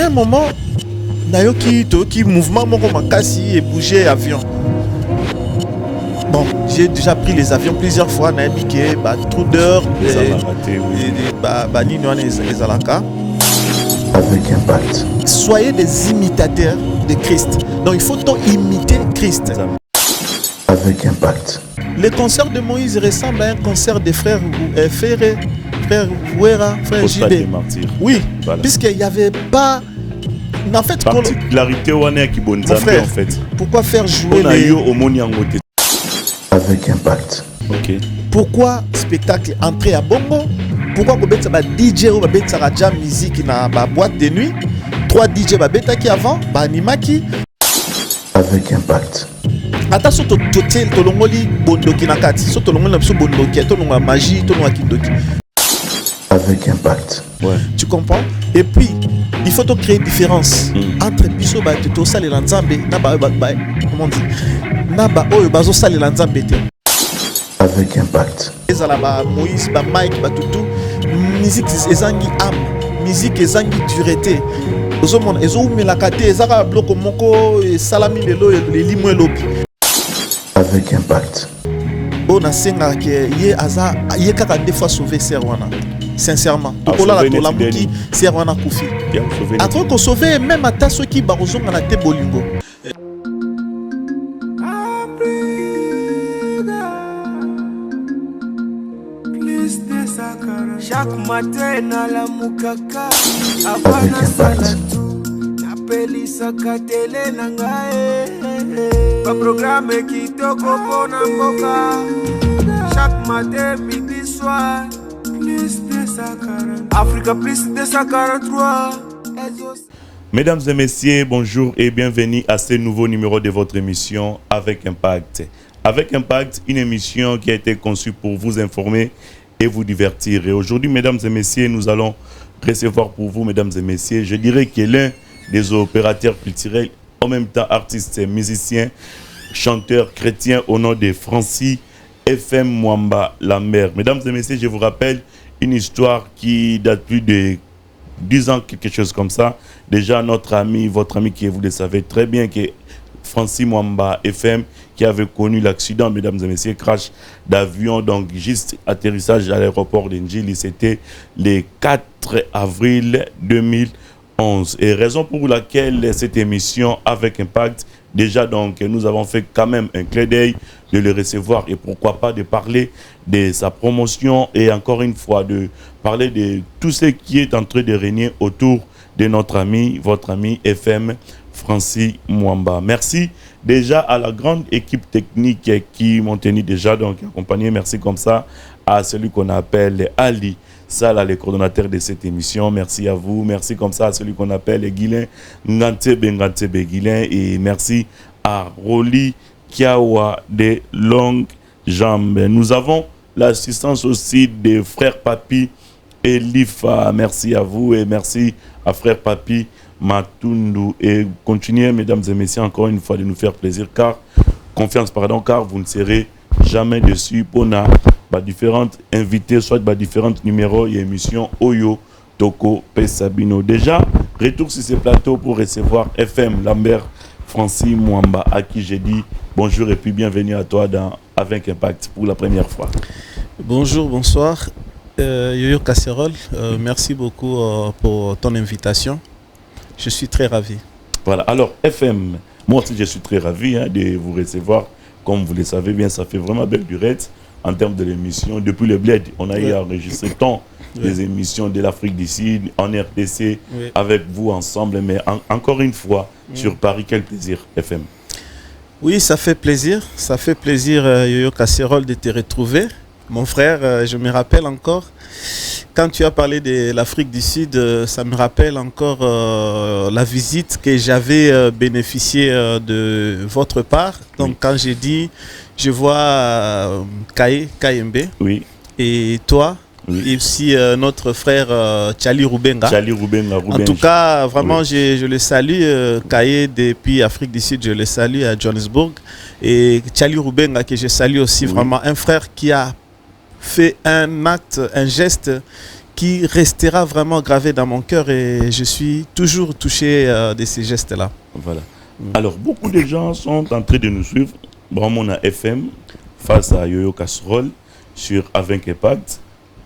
un moment, Nayoki, Toki, mouvement, Makasi et bouger avion. Bon, j'ai déjà pris les avions plusieurs fois, Naïbike, trop d'heures, les Alaka. Avec impact. Soyez des imitateurs de Christ. Donc il faut imiter Christ. Avec impact. Le concert de Moïse ressemble à un concert des frères Wera, frère JB. Oui, voilà. Puisqu'il n'y avait pas. En fait, particularité qui bonne en fait. Pourquoi faire jouer les... Avec impact. Ok. Pourquoi spectacle entrer à Bongo? Pourquoi vous avez DJ ou jam musique dans la boîte de nuit? 3 DJ qui avant, animaki. Avec impact. Attention, tu tolongoli bondoki nakati, so tolongoli na bondoki, tolonga magie, tolonga kindoki. Avec impact. Ouais. Tu comprends? Et puis, il faut créer une différence entre biso ba to sale lanzambe na ba comment on dit? Na ba oyo bazo sale lanzambe te. Avec impact. Ezala ba Moïse, ba Mike, ba tutu, musique ezangi âme, musique ezangi dureté. Ozomona ezomelaka te ezaka bloko moko salami lelo elimwe lobi. Avec impact. On a senga que ye kaka des fois sauver Serwana. Sincèrement. Tokola la tolamuki Serwana Koufi. Après qu'on sauver même à ceux qui barozonga na te bolingo. Chaque matin na la mukaka abana salatu napelisa katele na ngae ba programme kitoko pona mboka chaque matin midi soir plus de 140 Africa plus de 143. Mesdames et messieurs, bonjour et bienvenue à ce nouveau numéro de votre émission Avec Impact. Avec Impact, une émission qui a été conçue pour vous informer et vous divertir. Et aujourd'hui, mesdames et messieurs, nous allons recevoir pour vous, mesdames et messieurs, je dirais que l'un des opérateurs culturels, en même temps artiste, musicien, chanteur chrétien au nom de Francis FM Mwamba Lambert. Mesdames et messieurs, je vous rappelle une histoire qui date plus de 10 ans, quelque chose comme ça. Déjà, notre ami, votre ami qui vous le savez très bien, qui est Francis Mwamba FM, qui avait connu l'accident, mesdames et messieurs, crash d'avion, donc juste atterrissage à l'aéroport d'Njili, c'était le 4 avril 2011. Et raison pour laquelle cette émission Avec Impact, déjà donc nous avons fait quand même un clin d'œil de le recevoir et pourquoi pas de parler de sa promotion et encore une fois de parler de tout ce qui est en train de régner autour de notre ami, votre ami FM Francis Mwamba. Merci déjà à la grande équipe technique qui m'ont tenu déjà donc accompagné. Merci comme ça à celui qu'on appelle Ali Sala, le coordonnateur de cette émission. Merci à vous. Merci comme ça à celui qu'on appelle Guilin Ngantebe Guilin. Et merci à Roli Kiawa de Longue Jambe. Nous avons l'assistance aussi des frères Papi et Lifa. Merci à vous et merci à frère Papi Matundu. Et continuez, mesdames et messieurs, encore une fois de nous faire plaisir, car vous ne serez jamais dessus pour différentes invités, soit différents numéros et émissions Oyo, Toko, Pesabino. Déjà, retour sur ce plateau pour recevoir FM Lambert Francis Mwamba, à qui j'ai dit bonjour et puis bienvenue à toi dans Avec Impact pour la première fois. Bonjour, bonsoir. Yoyo Casserole, merci beaucoup pour ton invitation. Je suis très ravi. Voilà, alors FM, moi aussi je suis très ravi de vous recevoir. Comme vous le savez bien, ça fait vraiment belle durée en termes de l'émission. Depuis le Bled, on a eu enregistré tant des émissions de l'Afrique du Sud, en RDC, avec vous ensemble. Mais encore une fois, sur Paris, quel plaisir, FM. Oui, ça fait plaisir. Ça fait plaisir, Yoyo Casserole, de te retrouver. Mon frère, je me rappelle encore, quand tu as parlé de l'Afrique du Sud, ça me rappelle encore la visite que j'avais bénéficié de votre part. Donc quand j'ai dit, je vois Kayembe et toi, et aussi notre frère Tchali Rubenga. En tout cas, vraiment, je le salue, Kaye depuis Afrique du Sud, je le salue à Johannesburg. Et Tchali Rubenga, que je salue aussi, vraiment un frère qui a fait un acte, un geste qui restera vraiment gravé dans mon cœur et je suis toujours touché de ces gestes-là. Voilà. Alors, beaucoup de gens sont en train de nous suivre. Bon, on a FM face à Yo-Yo Casserole sur Avec Impact.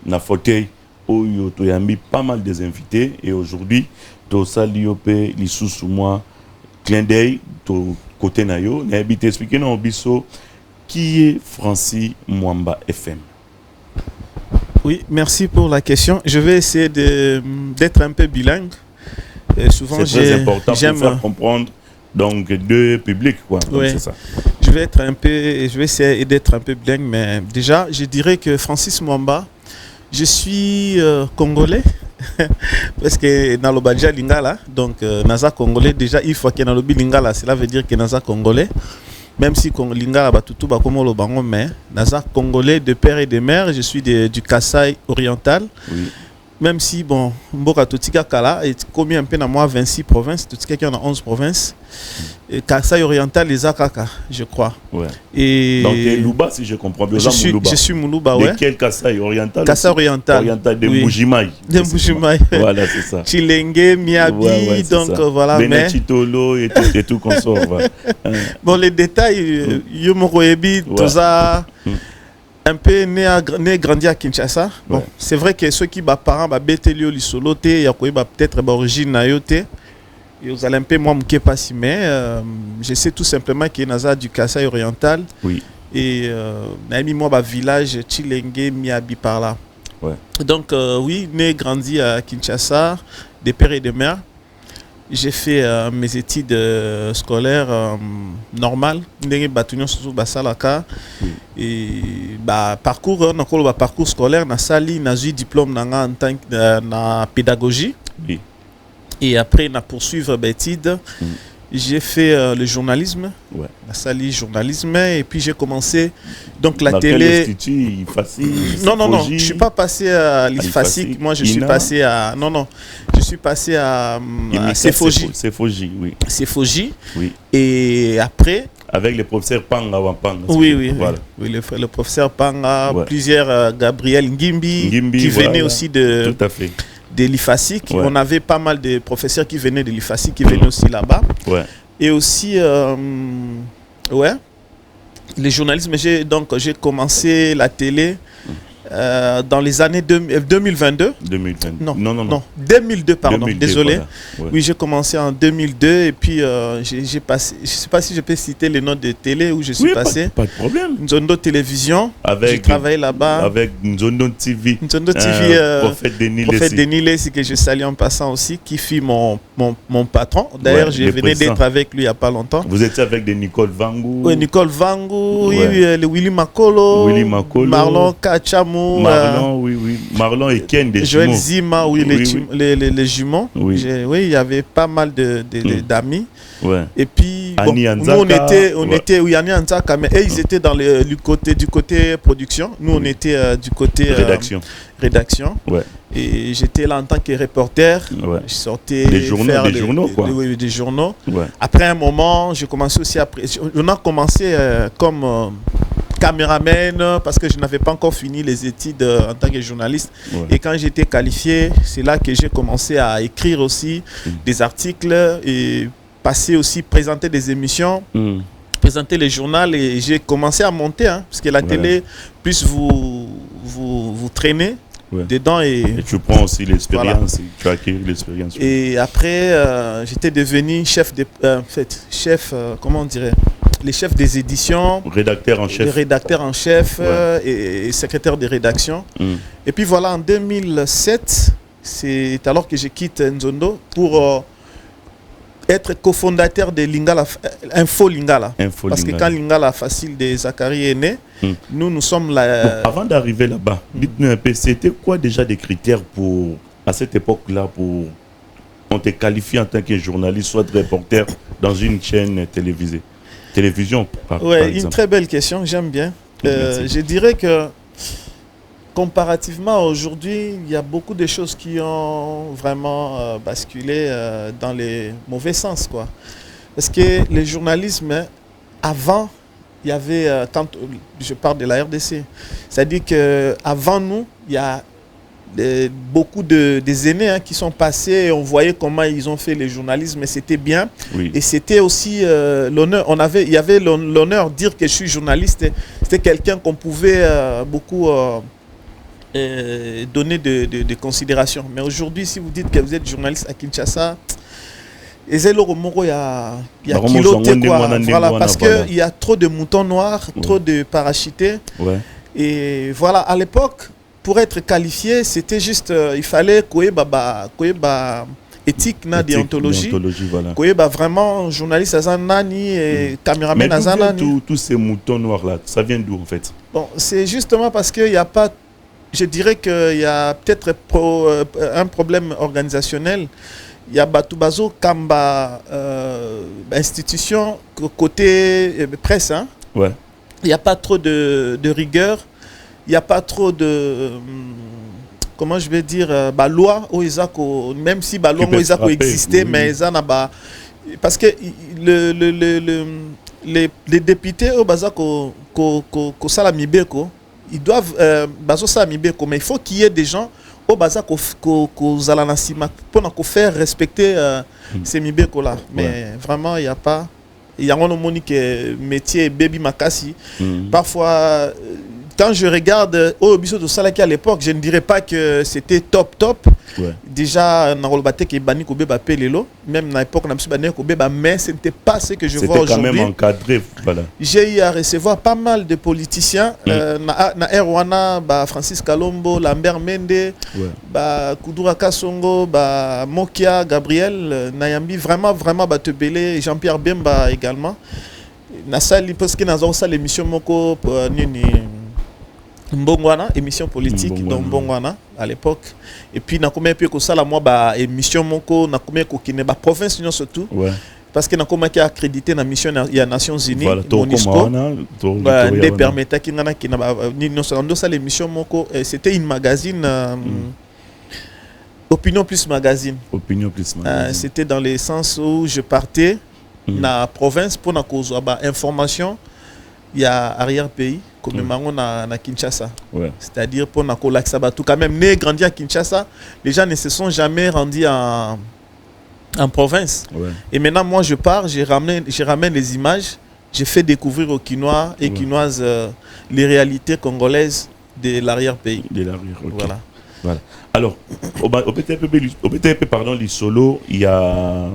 Na fauteuil où il y a mis pas mal des invités. Et aujourd'hui, tout ça, l'IOP, l'issue sous moi, clin d'œil, tout côté Nayo. N'a habité expliquer dans Bisso qui est Francis Mwamba FM. Oui, merci pour la question. Je vais essayer d'être un peu bilingue. Et souvent, c'est très important pour faire comprendre donc deux publics, quoi. Oui. C'est ça. Je vais essayer d'être un peu bilingue, mais déjà, je dirais que Francis Mwamba, je suis congolais. Parce que dans le Badja Lingala, donc Naza congolais, déjà il faut qu'il y ait dans le Lingala, cela veut dire que Naza congolais. Même si Lingala Batutu Bakomo le Bango, mais Naza congolais de père et de mère, je suis du Kasaï oriental. Oui. Même si, bon, Mboka Totika Kala est commis un peu dans moi 26 provinces, Totika qui en a 11 provinces. Kasaï oriental, les Akaka, je crois. Ouais. Et donc, tu es Louba, si je comprends bien. Je suis Moulouba, ouais. De quel Kasaï oriental? Kasaï oriental. Oriental de oui. Mbujimaï. De Mbujimaï. Voilà, c'est ça. Chilenge, Miabi, ouais, donc voilà. Benachitolo et tout consort. Bon, les détails, Yomoroyebi, Toza. Un peu né grandi à Kinshasa. Bon, c'est vrai que ceux qui sont parents, Betelio, Lisolote, il y a peut-être d'origine Nayote. Et vous allez un peu moi pas si, mais je sais tout simplement qu'il y a du Kasaï oriental. Oui. Et Naimi moi village Chilenge, Miabi par là. Ouais. Donc oui, né grandi à Kinshasa, des pères et des mères. J'ai fait mes études scolaires normales. Et parcours, parcours scolaire, j'ai eu diplôme en tant que pédagogie. Oui. Et après, j'ai poursuivi mes études. J'ai fait le journalisme, la journalisme, et puis j'ai commencé donc la télé. Non, je suis pas passé à l'IFASIC. Moi, je suis passé à je suis passé à CFOJ. CFOJ, oui. CFOJ. Oui. Et après. Avec le professeur Panga Wampanga. Oui, voilà. Oui, le professeur Panga, plusieurs Gabriel Ngimbi qui venait aussi de. Tout à fait. De l'IFASIC. On avait pas mal de professeurs qui venaient de l'IFASIC, qui venaient aussi là-bas. Ouais. Et aussi, les journalismes, j'ai commencé la télé dans les années 2022. 2022. Non. 2002, pardon. 2002, désolé. Voilà. Ouais. Oui, j'ai commencé en 2002 et puis j'ai passé, je ne sais pas si je peux citer les noms de télé où je suis passé. Pas de problème. Nzondo Télévision. J'ai travaillé là-bas. Avec Nzondo TV. Nzondo TV. Prophète Denis Lessi, que je salue en passant aussi, qui fut mon patron. D'ailleurs, je venais d'être avec lui il n'y a pas longtemps. Vous étiez avec Nicole Vangou. Oui, Nicole Vangou, le Willy Makolo. Marlon Kachamou. Marlon et Ken des Joël jumeaux. Zima, les jumeaux. Oui, il y avait pas mal d'amis. Ouais. Et puis, Annie nous on était, oui, Annie Anzaka, mais ils étaient du côté production. Nous on était du côté rédaction. Ouais. Et j'étais là en tant que reporter. Ouais. Je sortais des journaux, quoi. Des journaux. Ouais. Après un moment, j'ai commencé aussi on a commencé comme caméraman parce que je n'avais pas encore fini les études en tant que journaliste. Ouais. Et quand j'étais qualifié, c'est là que j'ai commencé à écrire aussi des articles et présenter des émissions, présenter les journaux, et j'ai commencé à monter, parce que la télé, plus vous traînez dedans et tu prends aussi l'expérience, tu acquiers l'expérience. Et après, j'étais devenu les chefs des éditions, rédacteur en chef, et secrétaire de rédaction. Et puis voilà, en 2007, c'est alors que je quitte Nzondo pour être cofondateur de Lingala, Info Lingala. Parce que quand Lingala Facile de Zachary est né, nous sommes là. Bon, avant d'arriver là-bas, dites-nous un peu, c'était quoi déjà des critères à cette époque-là pour on te qualifie en tant que journaliste, soit reporter dans une chaîne télévision par exemple. Une très belle question, j'aime bien. Je dirais que comparativement à aujourd'hui, il y a beaucoup de choses qui ont vraiment basculé dans les mauvais sens, quoi. Parce que le journalisme, avant, il y avait, quand je parle de la RDC, c'est-à-dire qu'avant nous, il y a beaucoup des aînés qui sont passés, on voyait comment ils ont fait les journalistes, mais c'était bien. Oui. Et c'était aussi l'honneur. Il y avait l'honneur de dire que je suis journaliste. C'était quelqu'un qu'on pouvait beaucoup donner de considération. Mais aujourd'hui, si vous dites que vous êtes journaliste à Kinshasa, il y a kiloté quoi. Voilà, parce qu'il y a trop de moutons noirs, trop de parachutés. Ouais. Et voilà, à l'époque, pour être qualifié, c'était juste, il fallait éthique, déontologie. Voilà. Vraiment journaliste Azanani et caméraman Azanani. Tous ces moutons noirs-là, ça vient d'où en fait? Bon, c'est justement parce qu'il n'y a pas, je dirais qu'il y a peut-être un problème organisationnel. Il y a Batubazo Kamba, institution, côté presse. Hein. Ouais. Il n'y a pas trop de rigueur. Il n'y a pas trop de, comment je vais dire, loi au Isako, même si la loi au Isako existait, oui. Mais ça n'a pas, parce que les députés au Bazako ko salamibeko, ils doivent bazo salamibeko, mais il faut qu'il y ait des gens au Bazako ko zalanasima pour faire respecter ces mibeko là. Mais ouais. Vraiment il n'y a pas, il y a un monique métier baby makasi, parfois. Quand je regarde au biso de Salaki à l'époque, je ne dirais pas que c'était top. Ouais. Déjà, dans le bâtiment qui est banni au bébé Pelelo, même dans l'époque, on a banni au bébé, mais ce n'était pas ce que je vois aujourd'hui. C'était quand même encadré. Voilà. J'ai eu à recevoir pas mal de politiciens. Na Rwanda, Francis Kalombo, Lambert Mende, ouais. Kudura Kasongo, Mokia, Gabriel, Nayambi, vraiment, Batebele, Jean-Pierre Bemba également. Parce que dans l'émission Moko, Mbongwana, émission politique dans Mbongwana à l'époque. Et puis, na combien peu que ça, la moi, émission Moko, na combien que ne province surtout. Ouais. Parce que na combien qui accrédité na mission il y a Nations Unies, MONUSCO. Des permettait qui n'a ni non seulement ça l'émission Moko, c'était une magazine. Opinion Plus magazine. Opinion Plus magazine. C'était dans le sens où je partais na province pour na cause information. Il y a arrière-pays, comme na Kinshasa. Ouais. C'est-à-dire pour na Kolaksabatou. Quand même, né grandi à Kinshasa, les gens ne se sont jamais rendus en province. Ouais. Et maintenant, moi, je pars, je ramène les images, je fais découvrir aux Kinois et Kinoises les réalités congolaises de l'arrière-pays. De l'arrière, okay. Voilà. Alors, au BTP, pardon, l'Isolo, il y a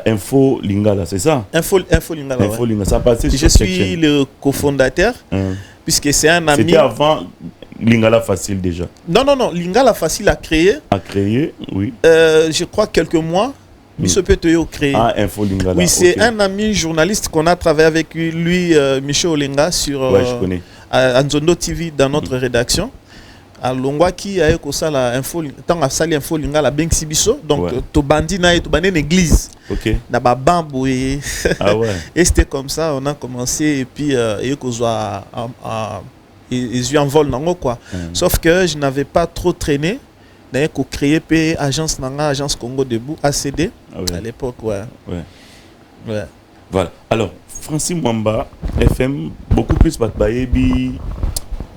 Info Lingala, c'est ça? Info Lingala. Info ouais. Lingala, ça passait sur je suis le cofondateur, puisque c'est un ami. C'était avant Lingala Facile déjà? Non, Lingala Facile a créé. Oui. Je crois quelques mois. Michel Petoyo créé. Ah, Info Lingala. Oui, c'est un ami journaliste qu'on a travaillé avec lui, Michel Olenga, sur Anzondo TV dans notre rédaction. À Longwa qui a eu la info, tant à sali info lingala ben sibiso, donc to bandi na to bandi l'église. OK. Na ba bambo et ah ouais. Et c'était comme ça on a commencé et puis et que soit ils en vol nango quoi. Sauf que je n'avais pas trop traîné. D'ailleurs qu'on créé p agence nanga agence Congo Debout ACD à l'époque ouais. Voilà. Alors Francis Mwamba FM beaucoup plus Batbayebi.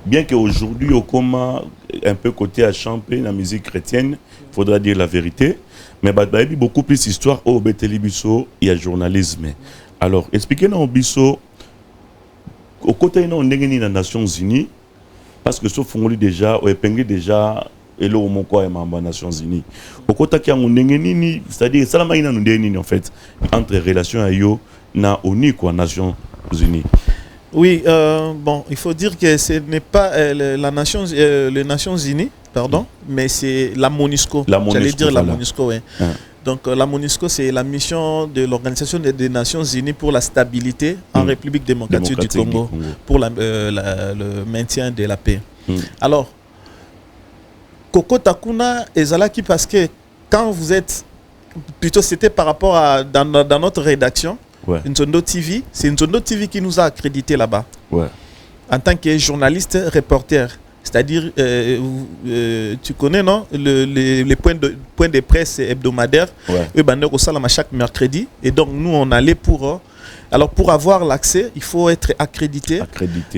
Bien qu'aujourd'hui, au coma, un peu côté à chanter la musique chrétienne, il faudra dire la vérité. Mais il y a beaucoup plus d'histoire au Betelibiso, il y a journalisme. Alors, expliquez-nous au Bisso, au côté de les Nations Unies, parce que ce font déjà, au épinglé déjà, et là, au Moko et les Nations Unies. Au côté qui ont c'est-à-dire, ça en fait, entre relations à eux, na ONU, quoi, Nations Unies. Oui, bon, il faut dire que ce n'est pas les Nations Unies, pardon, mais c'est la MONUSCO. J'allais dire la MONUSCO, oui. Donc la MONUSCO, c'est la mission de l'Organisation des Nations Unies pour la stabilité en République démocratique du Congo, pour le maintien de la paix. Alors, Koko Takuna et Zalaki, parce que quand vous êtes, plutôt c'était par rapport à dans notre rédaction, Nzondo TV, c'est Nzondo TV qui nous a accrédité là-bas. Ouais. En tant que journaliste, reporter. C'est-à-dire, tu connais, non, les points de presse hebdomadaires, chaque mercredi. Et donc, nous, on allait pour... alors, pour avoir l'accès, il faut être accrédité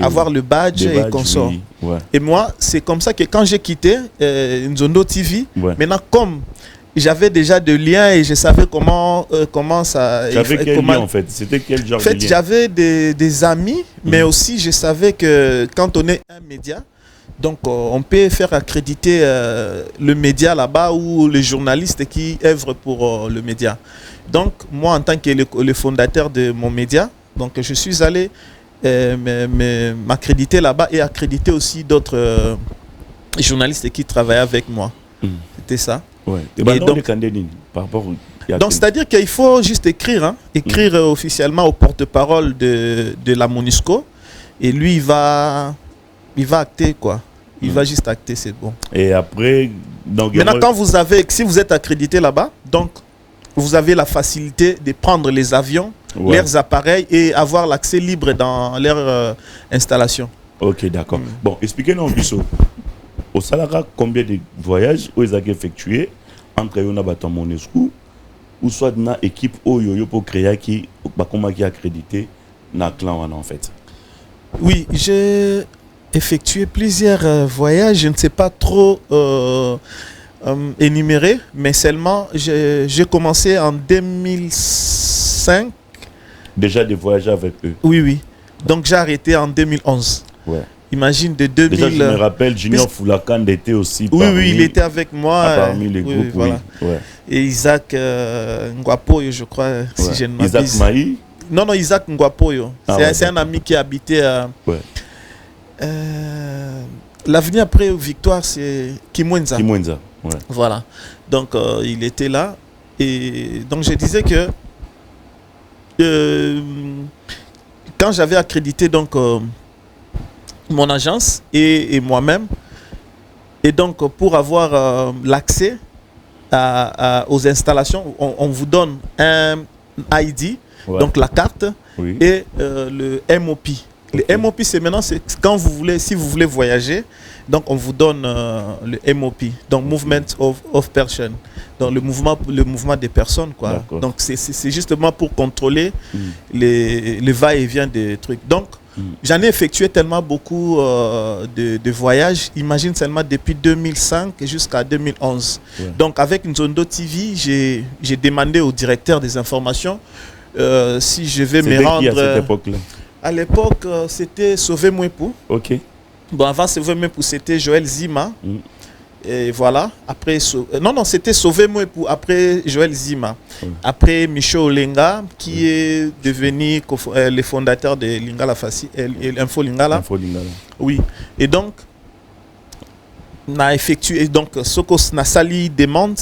avoir le badge et consort. Oui. Ouais. Et moi, c'est comme ça que quand j'ai quitté Nzondo TV, maintenant, comme j'avais déjà de liens et je savais comment ça... J'avais quel lien, en fait? C'était quel genre de lien? En fait, j'avais des amis, mais aussi, je savais que quand on est un média, donc, on peut faire accréditer le média là-bas ou les journalistes qui œuvrent pour le média. Donc, moi, en tant que le fondateur de mon média, donc, je suis allé m'accréditer là-bas et accréditer aussi d'autres journalistes qui travaillaient avec moi. C'était ça. Ouais. Et donc, c'est-à-dire qu'il faut juste écrire, écrire officiellement au porte-parole de la MONUSCO. Et lui, il va acter, quoi. Il va juste acter, c'est bon. Et après... Donc, maintenant, quand si vous êtes accrédité là-bas, donc vous avez la facilité de prendre les avions, leurs appareils et avoir l'accès libre dans leur installation. Ok, d'accord. Bon, expliquez-nous un peu. Au Salara, combien de voyages vous avez effectués entre Yonabato Monesco ou soit dans l'équipe Oyoyo pour créer qui est accrédité dans le clan en fait? Oui, j'ai effectué plusieurs voyages, je ne sais pas trop énumérer, mais seulement j'ai commencé en 2005. Déjà des voyages avec eux? Oui. Donc j'ai arrêté en 2011. Ouais. Imagine de 2000... Déjà, je me rappelle, Junior Foulakan était aussi parmi... Oui, il était avec moi. Parmi les groupes, voilà. Ouais. Et Isaac Ngwapoyo, je crois, si je ne m'abuse. Isaac Maï? Non, Isaac Ngwapoyo. C'est un ami qui habitait à... l'avenue après Victoire, c'est Kimwenza. Kimwenza, ouais. Voilà. Donc, il était là. Et donc, je disais que quand j'avais accrédité donc, mon agence et moi-même, et donc pour avoir l'accès aux installations, on vous donne un ID, donc la carte, et le MOP. Le MOP, c'est maintenant, quand vous voulez, si vous voulez voyager, donc on vous donne le MOP, donc Movement of Person, donc le mouvement des personnes, quoi. Donc c'est justement pour contrôler les va-et-vient des trucs. Donc j'en ai effectué tellement beaucoup de voyages, imagine seulement depuis 2005 jusqu'à 2011. Donc avec Nzondo TV, j'ai demandé au directeur des informations si je vais me rendre... C'était qui à cette époque-là? À l'époque, c'était Sauvé Mouepou. Ok. Bon, avant Sauvé Mouepou, c'était Joël Zima. Et voilà. Après, non, c'était Sauvé Mouepou. Après Joël Zima. Après Michel Olenga, qui est devenu le fondateur de Lingala Fassi, Info Lingala. Info Lingala. Oui. Et donc, on a effectué. Donc, Sokos n'a sali demande.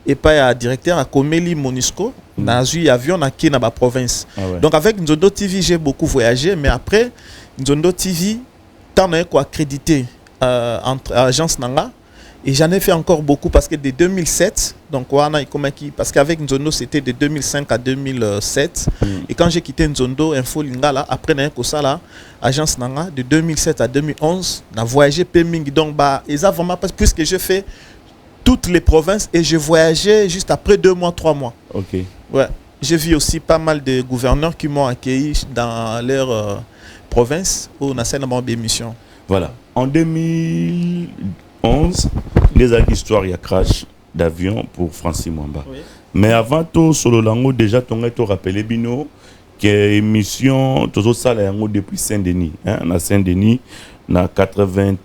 Et pas à directeur à Komeli Monusco, dans un avion qui dans la province. Donc avec Nzondo TV, j'ai beaucoup voyagé, mais après Nzondo TV, tant on a accrédité entre agence Nanga, et j'en ai fait encore beaucoup parce que de 2007, donc parce qu'avec Nzondo c'était de 2005 à 2007, et quand j'ai quitté Nzondo Info Lingala, après là, agence Nanga, de 2007 à 2011, on a voyagé Peming, donc et ça vraiment plus que je fais toutes les provinces et je voyageais juste après 2 mois, 3 mois. Ok. Ouais. J'ai vu aussi pas mal de gouverneurs qui m'ont accueilli dans leur province où on a fait des missions. Voilà. En 2011, les histoires, il y a crash d'avion pour Francis Mwamba. Oui. Mais avant tout, sur le lango, déjà, tu as rappelé Bino que l'émission, tout ça, depuis Saint-Denis. On a Saint-Denis, on a 93.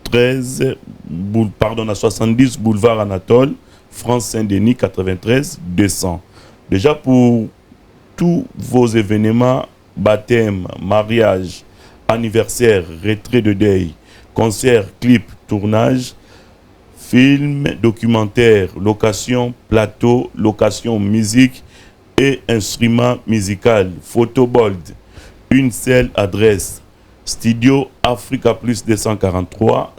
À 70 boulevard Anatole, France Saint-Denis 93 200. Déjà pour tous vos événements, baptême, mariage, anniversaire, retrait de deuil, concert, clip, tournage, film, documentaire, location, plateau, location musique et instruments musical, photobold, une seule adresse. Studio Africa Plus 243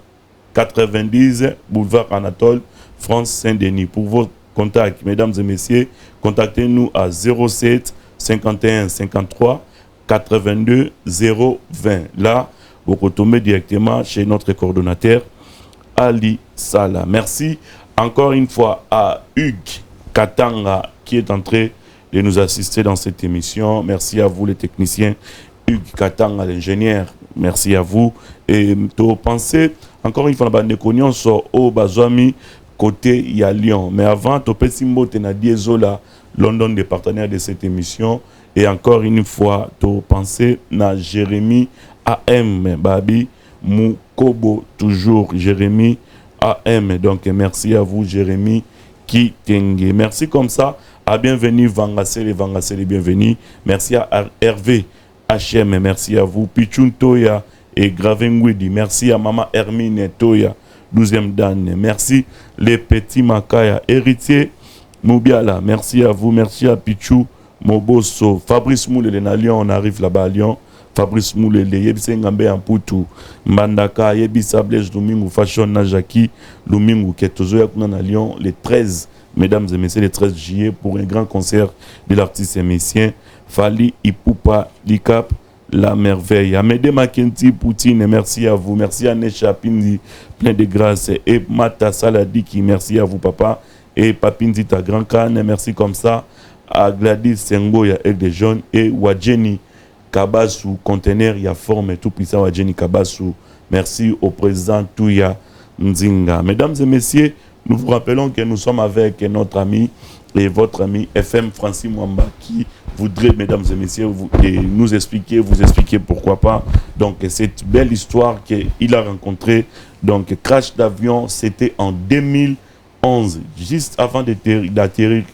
90 boulevard Anatole, France Saint-Denis. Pour vos contacts, mesdames et messieurs, contactez-nous à 07 51 53 82 020. Là, vous retombez directement chez notre coordonnateur Ali Sala. Merci encore une fois à Hugues Katanga qui est en train de nous assister dans cette émission. Merci à vous les techniciens. Hugues Katanga, l'ingénieur, merci à vous. Et tu pensez, encore une fois, nous connaissons sur au Bazwami côté il y a Lyon. Mais avant, tu peux simboter na Diesola, London, des partenaires de cette émission. Et encore une fois, tu pensez na Jérémy AM, Babi Moukobo, toujours Jérémy AM. Donc merci à vous, Jérémy Kitenge. Merci comme ça. À bienvenue, Vangasele, bienvenue. Merci à Hervé HM, merci à vous. Pichun Toya et Gravengwidi. Merci à Maman Hermine Toya, 12e Dan. Merci les petits Makaya. Héritier Moubiala, merci à vous. Merci à Pichou Moboso. Fabrice Moulele na Lyon, on arrive là-bas à Lyon. Fabrice Moulele, Yebise Ngambe Amputu, Mbandaka, Yebisa Blaise Lumingu, Fashion Najaki, Lumingu, Ketozo Yakuna na Lyon, les 13, mesdames et messieurs, les 13 juillet, pour un grand concert de l'artiste émissien, Fali Ipupa Likap, La Merveille. Amédée Makenti Poutine, merci à vous. Merci à Necha Pindi, plein de grâce. Et Mata Saladiki, merci à vous, papa. Et Papindi, ta grand canne, merci comme ça. À Gladys Sengoya, avec des jeunes. Et Wadjeni Kabasu, conteneur, il y a forme tout puissant, Wadjeni Kabasu. Merci au président Touya Nzinga. Mesdames et messieurs, nous vous rappelons que nous sommes avec notre ami et votre ami FM Francis Mwamba qui voudrait, mesdames et messieurs, nous expliquer, vous expliquer pourquoi pas. Donc, cette belle histoire qu'il a rencontrée. Donc, crash d'avion, c'était en 2011, juste avant d'atterrir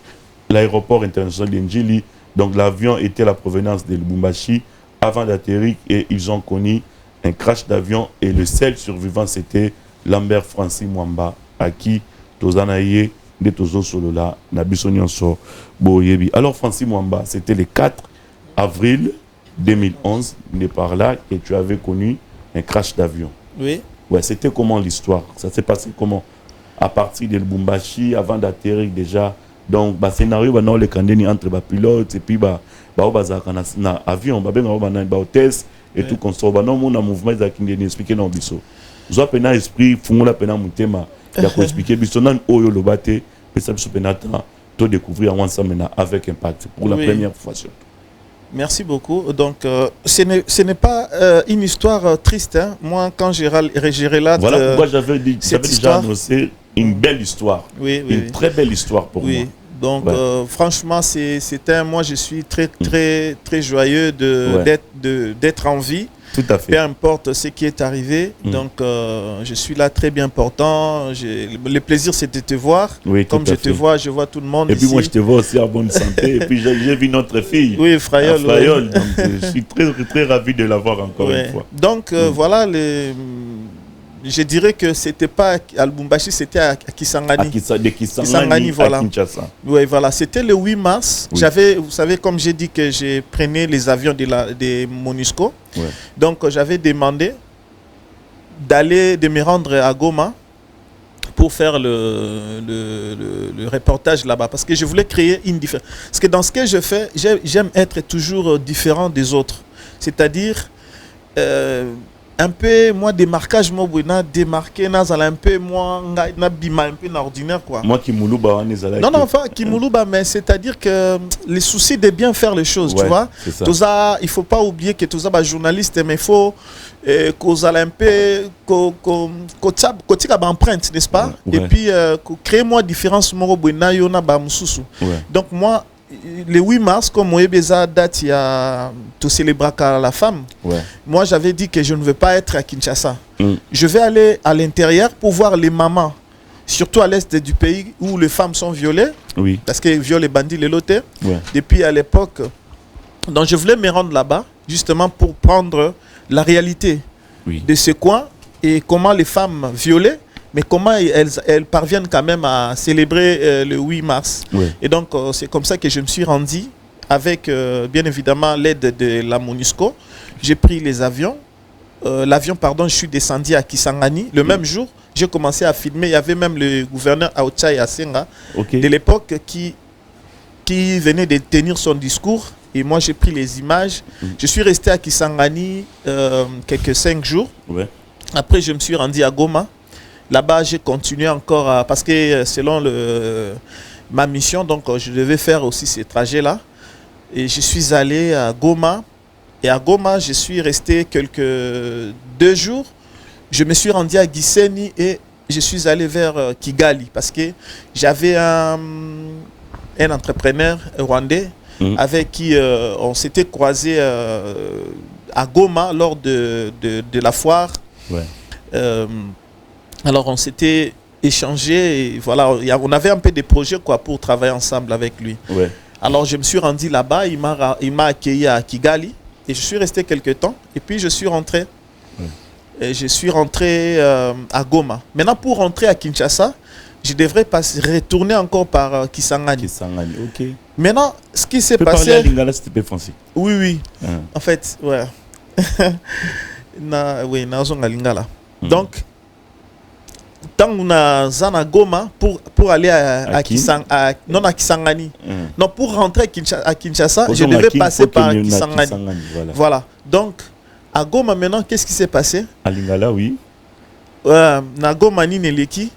l'aéroport international d'Ndjili. Donc, l'avion était à la provenance de Lubumbashi avant d'atterrir et ils ont connu un crash d'avion. Et le seul survivant, c'était Lambert Francis Mwamba, à qui Tozanaye de Tozo Solola, Nabisonion So Boyebi. Alors, Francis Mwamba, c'était le 4 avril 2011, n'est par là que tu avais connu un crash d'avion. Oui. Ouais, c'était comment l'histoire? Ça s'est passé comment? À partir de Lubumbashi, avant d'atterrir déjà. Donc, scénario, dans le candidats entre les pilotes et puis, avion, hôtesse et tout comme ça. Non, mon mouvement, ils ont expliqué dans le biseau. Vous avez un esprit, vous avez un moutema. Il a expliqué que non oyo le bate mais ça peut attendre de découvrir ensemble avec Impact pour la première fois. Merci beaucoup. Donc ce n'est pas une histoire triste. Hein. Moi, quand j'ai relate voilà pourquoi j'avais déjà annoncé une belle histoire. Oui, une très belle histoire pour moi. Donc franchement, moi je suis très joyeux d'être en vie. Tout à fait. Peu importe ce qui est arrivé. Donc, je suis là très bien portant. Le plaisir, c'est de te voir. Oui, comme je te vois, je vois tout le monde. Et puis, moi, je te vois aussi en bonne santé. Et puis, j'ai vu notre fille. Oui, Frayol. Frayol. Donc, je suis très ravi de l'avoir encore une fois. Donc, voilà, je dirais que c'était pas à Lubumbashi, c'était à Kisangani. Kisangani, voilà. À Kinshasa. Oui, voilà. C'était le 8 mars. Oui. Vous savez, comme j'ai dit que j'ai prenais les avions de MONUSCO. Ouais. Donc, j'avais demandé de me rendre à Goma pour faire le reportage là-bas. Parce que je voulais créer une différence. Parce que dans ce que je fais, j'aime être toujours différent des autres. C'est-à-dire... un peu moi démarquage moi démarqué un peu moi un peu ordinaire quoi. Moi qui moulouba non enfin qui moulouba mais c'est-à-dire que les soucis de bien faire les choses, tu vois. Il faut pas oublier que tous les journalistes mais il faut qu'on un peu côté empreinte, n'est-ce pas? Et puis créer moi différence moi donc moi le 8 mars, comme moi date il y a tout célébrer la femme. Moi j'avais dit que je ne veux pas être à Kinshasa. Je vais aller à l'intérieur pour voir les mamans, surtout à l'est du pays où les femmes sont violées. Parce qu'ils violent les bandits, les lotés. Depuis à l'époque. Donc je voulais me rendre là-bas justement pour prendre la réalité de ce coin et comment les femmes violées. Mais comment elles parviennent quand même à célébrer le 8 mars. Et donc, c'est comme ça que je me suis rendu avec, bien évidemment, l'aide de la MONUSCO. J'ai pris les avions. Je suis descendu à Kisangani. Le même jour, j'ai commencé à filmer. Il y avait même le gouverneur Aochai Asenga de l'époque qui venait de tenir son discours Et moi, j'ai pris les images. Je suis resté à Kisangani quelques 5 jours. Ouais. Après, je me suis rendu à Goma. Là-bas, j'ai continué encore parce que selon ma mission, donc je devais faire aussi ces trajets-là. Et je suis allé à Goma. Et à Goma, je suis resté 2 jours. Je me suis rendu à Gisenyi et je suis allé vers Kigali parce que j'avais un entrepreneur rwandais avec qui on s'était croisé à Goma lors de la foire. Ouais. Alors on s'était échangé et voilà, on avait un peu des projets quoi, pour travailler ensemble avec lui. Ouais. Alors je me suis rendu là-bas, il m'a accueilli à Kigali et je suis resté quelques temps et puis je suis rentré. Ouais. Et je suis rentré à Goma. Maintenant pour rentrer à Kinshasa, je devrais retourner encore par Kisangani. Kisangani, ok. Maintenant, ce qui s'est passé... parler à Lingala, c'était peu français. Oui, oui. Hein. En fait, ouais. Oui, na Lingala. Donc, tant qu'on a Zana Goma pour aller à Kisangani. Non, pour rentrer à Kinshasa, je devais passer par Kisangani. Voilà. Donc, à Goma maintenant, qu'est-ce qui s'est passé? À Lingala, oui. Na Goma ni Neleki.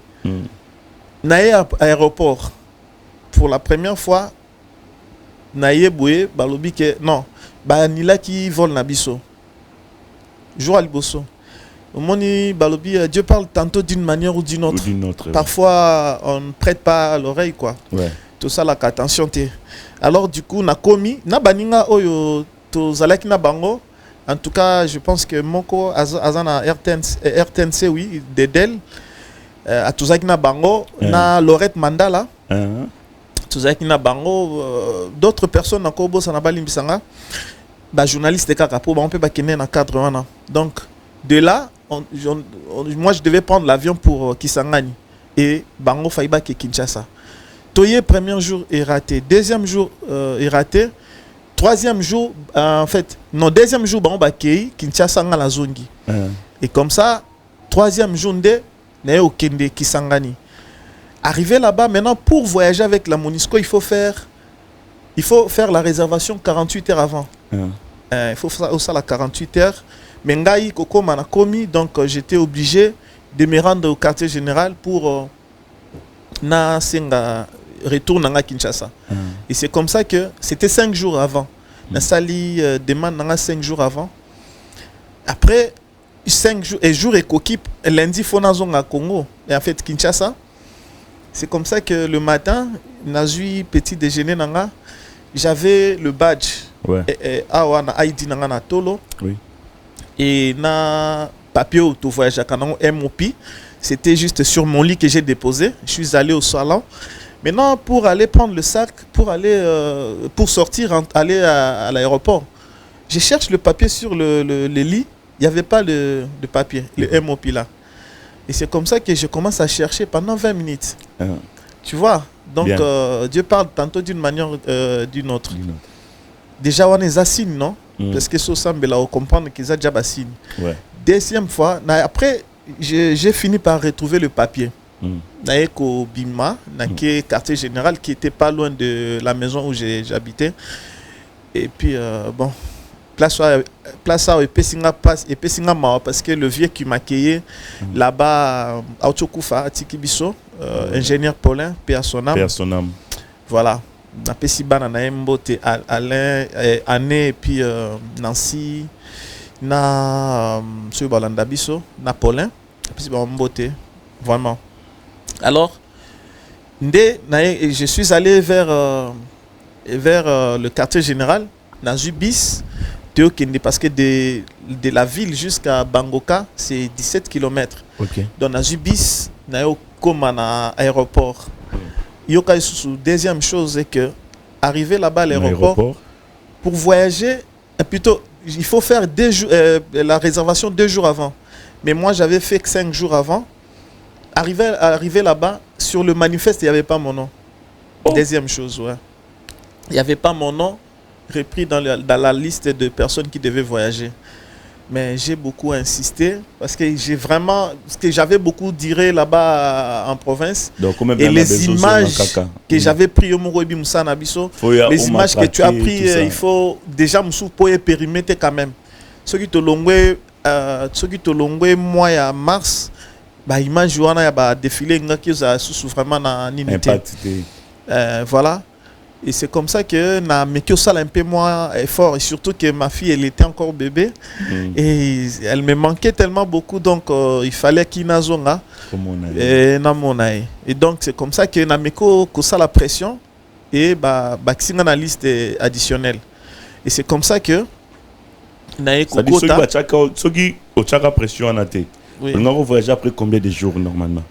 Naye aéroport. Pour la première fois, Naye Boué, balobi ke non, ba nila qui vole na biso. Jour à Liboso. Moni balobi, Dieu parle tantôt d'une manière ou d'une autre. Parfois, on ne prête pas l'oreille quoi. Ouais. Tout ça la attention té. Alors du coup, na komi, na baninga oyo to zalaki na bango. En tout cas, je pense que Moko Azana RTNC oui, Dedel à Tuzaki na bango na Lorette Mandala. Tuzaki na bango d'autres personnes na Kobo Sanabali Mbisanga. Ba journaliste de Kakapo, on peut pas kenner na cadre wana. Donc de là, moi je devais prendre l'avion pour Kisangani et bango Faiba ke Kinshasa. Toye premier jour est raté, deuxième jour est raté. Troisième jour, en fait, non, deuxième jour, on va Kei, Kinshasa nga la zongi. Et comme ça, troisième jour, on est au Kende, Kisangani. Arrivé là-bas, maintenant, pour voyager avec la Monisco, il faut faire la réservation 48 heures avant. Il faut faire ça la 48 heures. Mais ngai koko manakomi, donc j'étais obligé de me rendre au quartier général pour na senga retour à Kinshasa. Et c'est comme ça que c'était 5 jours avant. Nasali demande 5 jours avant. Après 5 jours et jour et coquille lundi faut à Congo et en fait Kinshasa. C'est comme ça que le matin nazui petit déjeuner nanga j'avais le badge. Ouais. Et na ID nanga na tolo. Oui. Et na papier auto voyage à MOP. C'était juste sur mon lit que j'ai déposé. Je suis allé au salon. Maintenant, pour aller prendre le sac, pour sortir, aller à l'aéroport, je cherche le papier sur le lit. Il n'y avait pas de papier, le MOP là. Et c'est comme ça que je commence à chercher pendant 20 minutes. Tu vois? Donc, Dieu parle tantôt d'une manière d'une autre. Déjà, on est assigné, non? Parce que ça semble comprendre qu'ils ont déjà assigné. Ouais. Deuxième fois, après, j'ai fini par retrouver le papier. Naeko Bima, Nake quartier général qui était pas loin de la maison où j'habitais. Et puis bon, place à Epesinga parce que le vieux qui m'a accueilli là-bas à Otchokufa, à Tikibiso, ingénieur Paulin, paix à son âme. Voilà. Na Pesibana na Mbote, Alain, Anne et puis Nancy, na Monsieur Balandabiso, na Paulin, Pesibana Mbote, vraiment. Alors, je suis allé vers le quartier général, Nazubis, parce que de la ville jusqu'à Bangoka, c'est 17 km. Okay. Donc, Nazubis, comme un aéroport. Deuxième chose, c'est que, arriver là-bas à l'aéroport, pour voyager, plutôt, il faut faire la réservation 2 jours avant. Mais moi, j'avais fait 5 jours avant. Arrivé là-bas, sur le manifeste, il n'y avait pas mon nom. Deuxième chose, ouais. Il n'y avait pas mon nom repris dans la liste de personnes qui devaient voyager. Mais j'ai beaucoup insisté parce que j'avais beaucoup diré là-bas en province. Donc, et les images que j'avais prises au Mourobi Moussa Nabiso, les images que tu as prises, il faut déjà Moussou pour périmètre quand même. Ceux qui te l'ont moi à mars, bah image où on a défilé qui a sous vraiment en unité. Voilà. Et c'est comme ça que na meki un peu moins effort, et surtout que ma fille elle était encore bébé et elle me manquait tellement beaucoup, donc il fallait qu'il n'azonga et donc c'est comme ça que na meko ça la pression et bah singa na liste additionnelle, et c'est comme ça que na ekokota ça pression en athée. On va voyager après combien de jours normalement?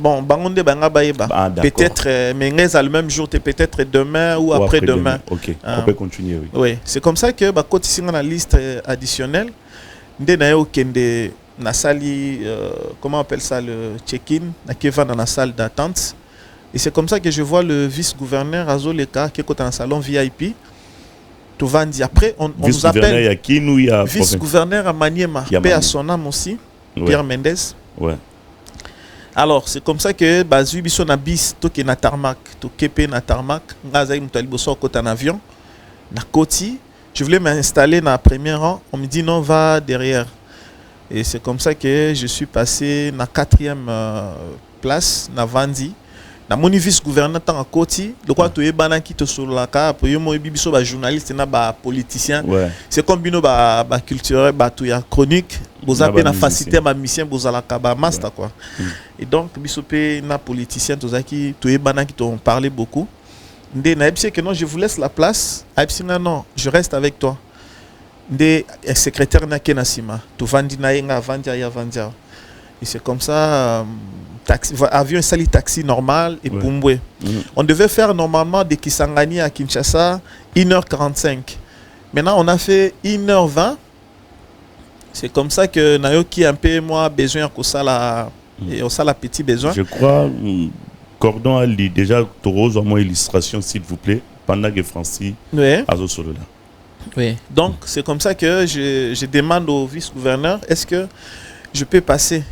Bon, bangonde banga baeba. Peut-être mais le même jour, peut-être demain ou après-demain. OK. On peut continuer, oui. Oui, c'est comme ça que bah côté singa na liste additionnelle, ndé na yo kende na sali comment on appelle ça, le check-in, na keva dans la salle d'attente. Et c'est comme ça que je vois le vice-gouverneur Azoleka qui est dans le salon VIP. Tout va dire après on nous appelle vice-gouverneur à Maniema, paix à son âme aussi, Pierre Mendes. Ouais. Alors, c'est comme ça que Bazui biso na bis to ke na tarmac, to kepe na tarmac, ngazai mutali boso côté en avion, na koti, je voulais m'installer dans le premier rang, on me dit non, va derrière. Et c'est comme ça que je suis passé na 4e place na Vandi. Na moni vice-gouverneur tant à Koti, le quoi tu es banan qui te sur la ca pour yo moi biso ba journaliste na ba politicien. C'est comme bino ba culturel ba tout ya chronique, vous avez na facilité ma mission vous ala ka ba master quoi. Et donc biso pe na politicien tous qui tu es banan qui t'ont parlé beaucoup. Ndé na epsi que non, je vous laisse la place. Epsi non, je reste avec toi. Ndé secrétaire na kenasima, tu vandi na yenga vandia ya vandia. Et c'est comme ça taxi, avion sali taxi normal et Pumbwe. On devait faire normalement de Kisangani à Kinshasa 1h45. Maintenant, on a fait 1h20. C'est comme ça que Nayoki a un peu moins besoin que ça la petit besoin. Je crois Cordon Ali déjà Toro moi illustration s'il vous plaît pendant que Francis a zo solo là. Oui. Donc c'est comme ça que je demande au vice-gouverneur, est-ce que je peux passer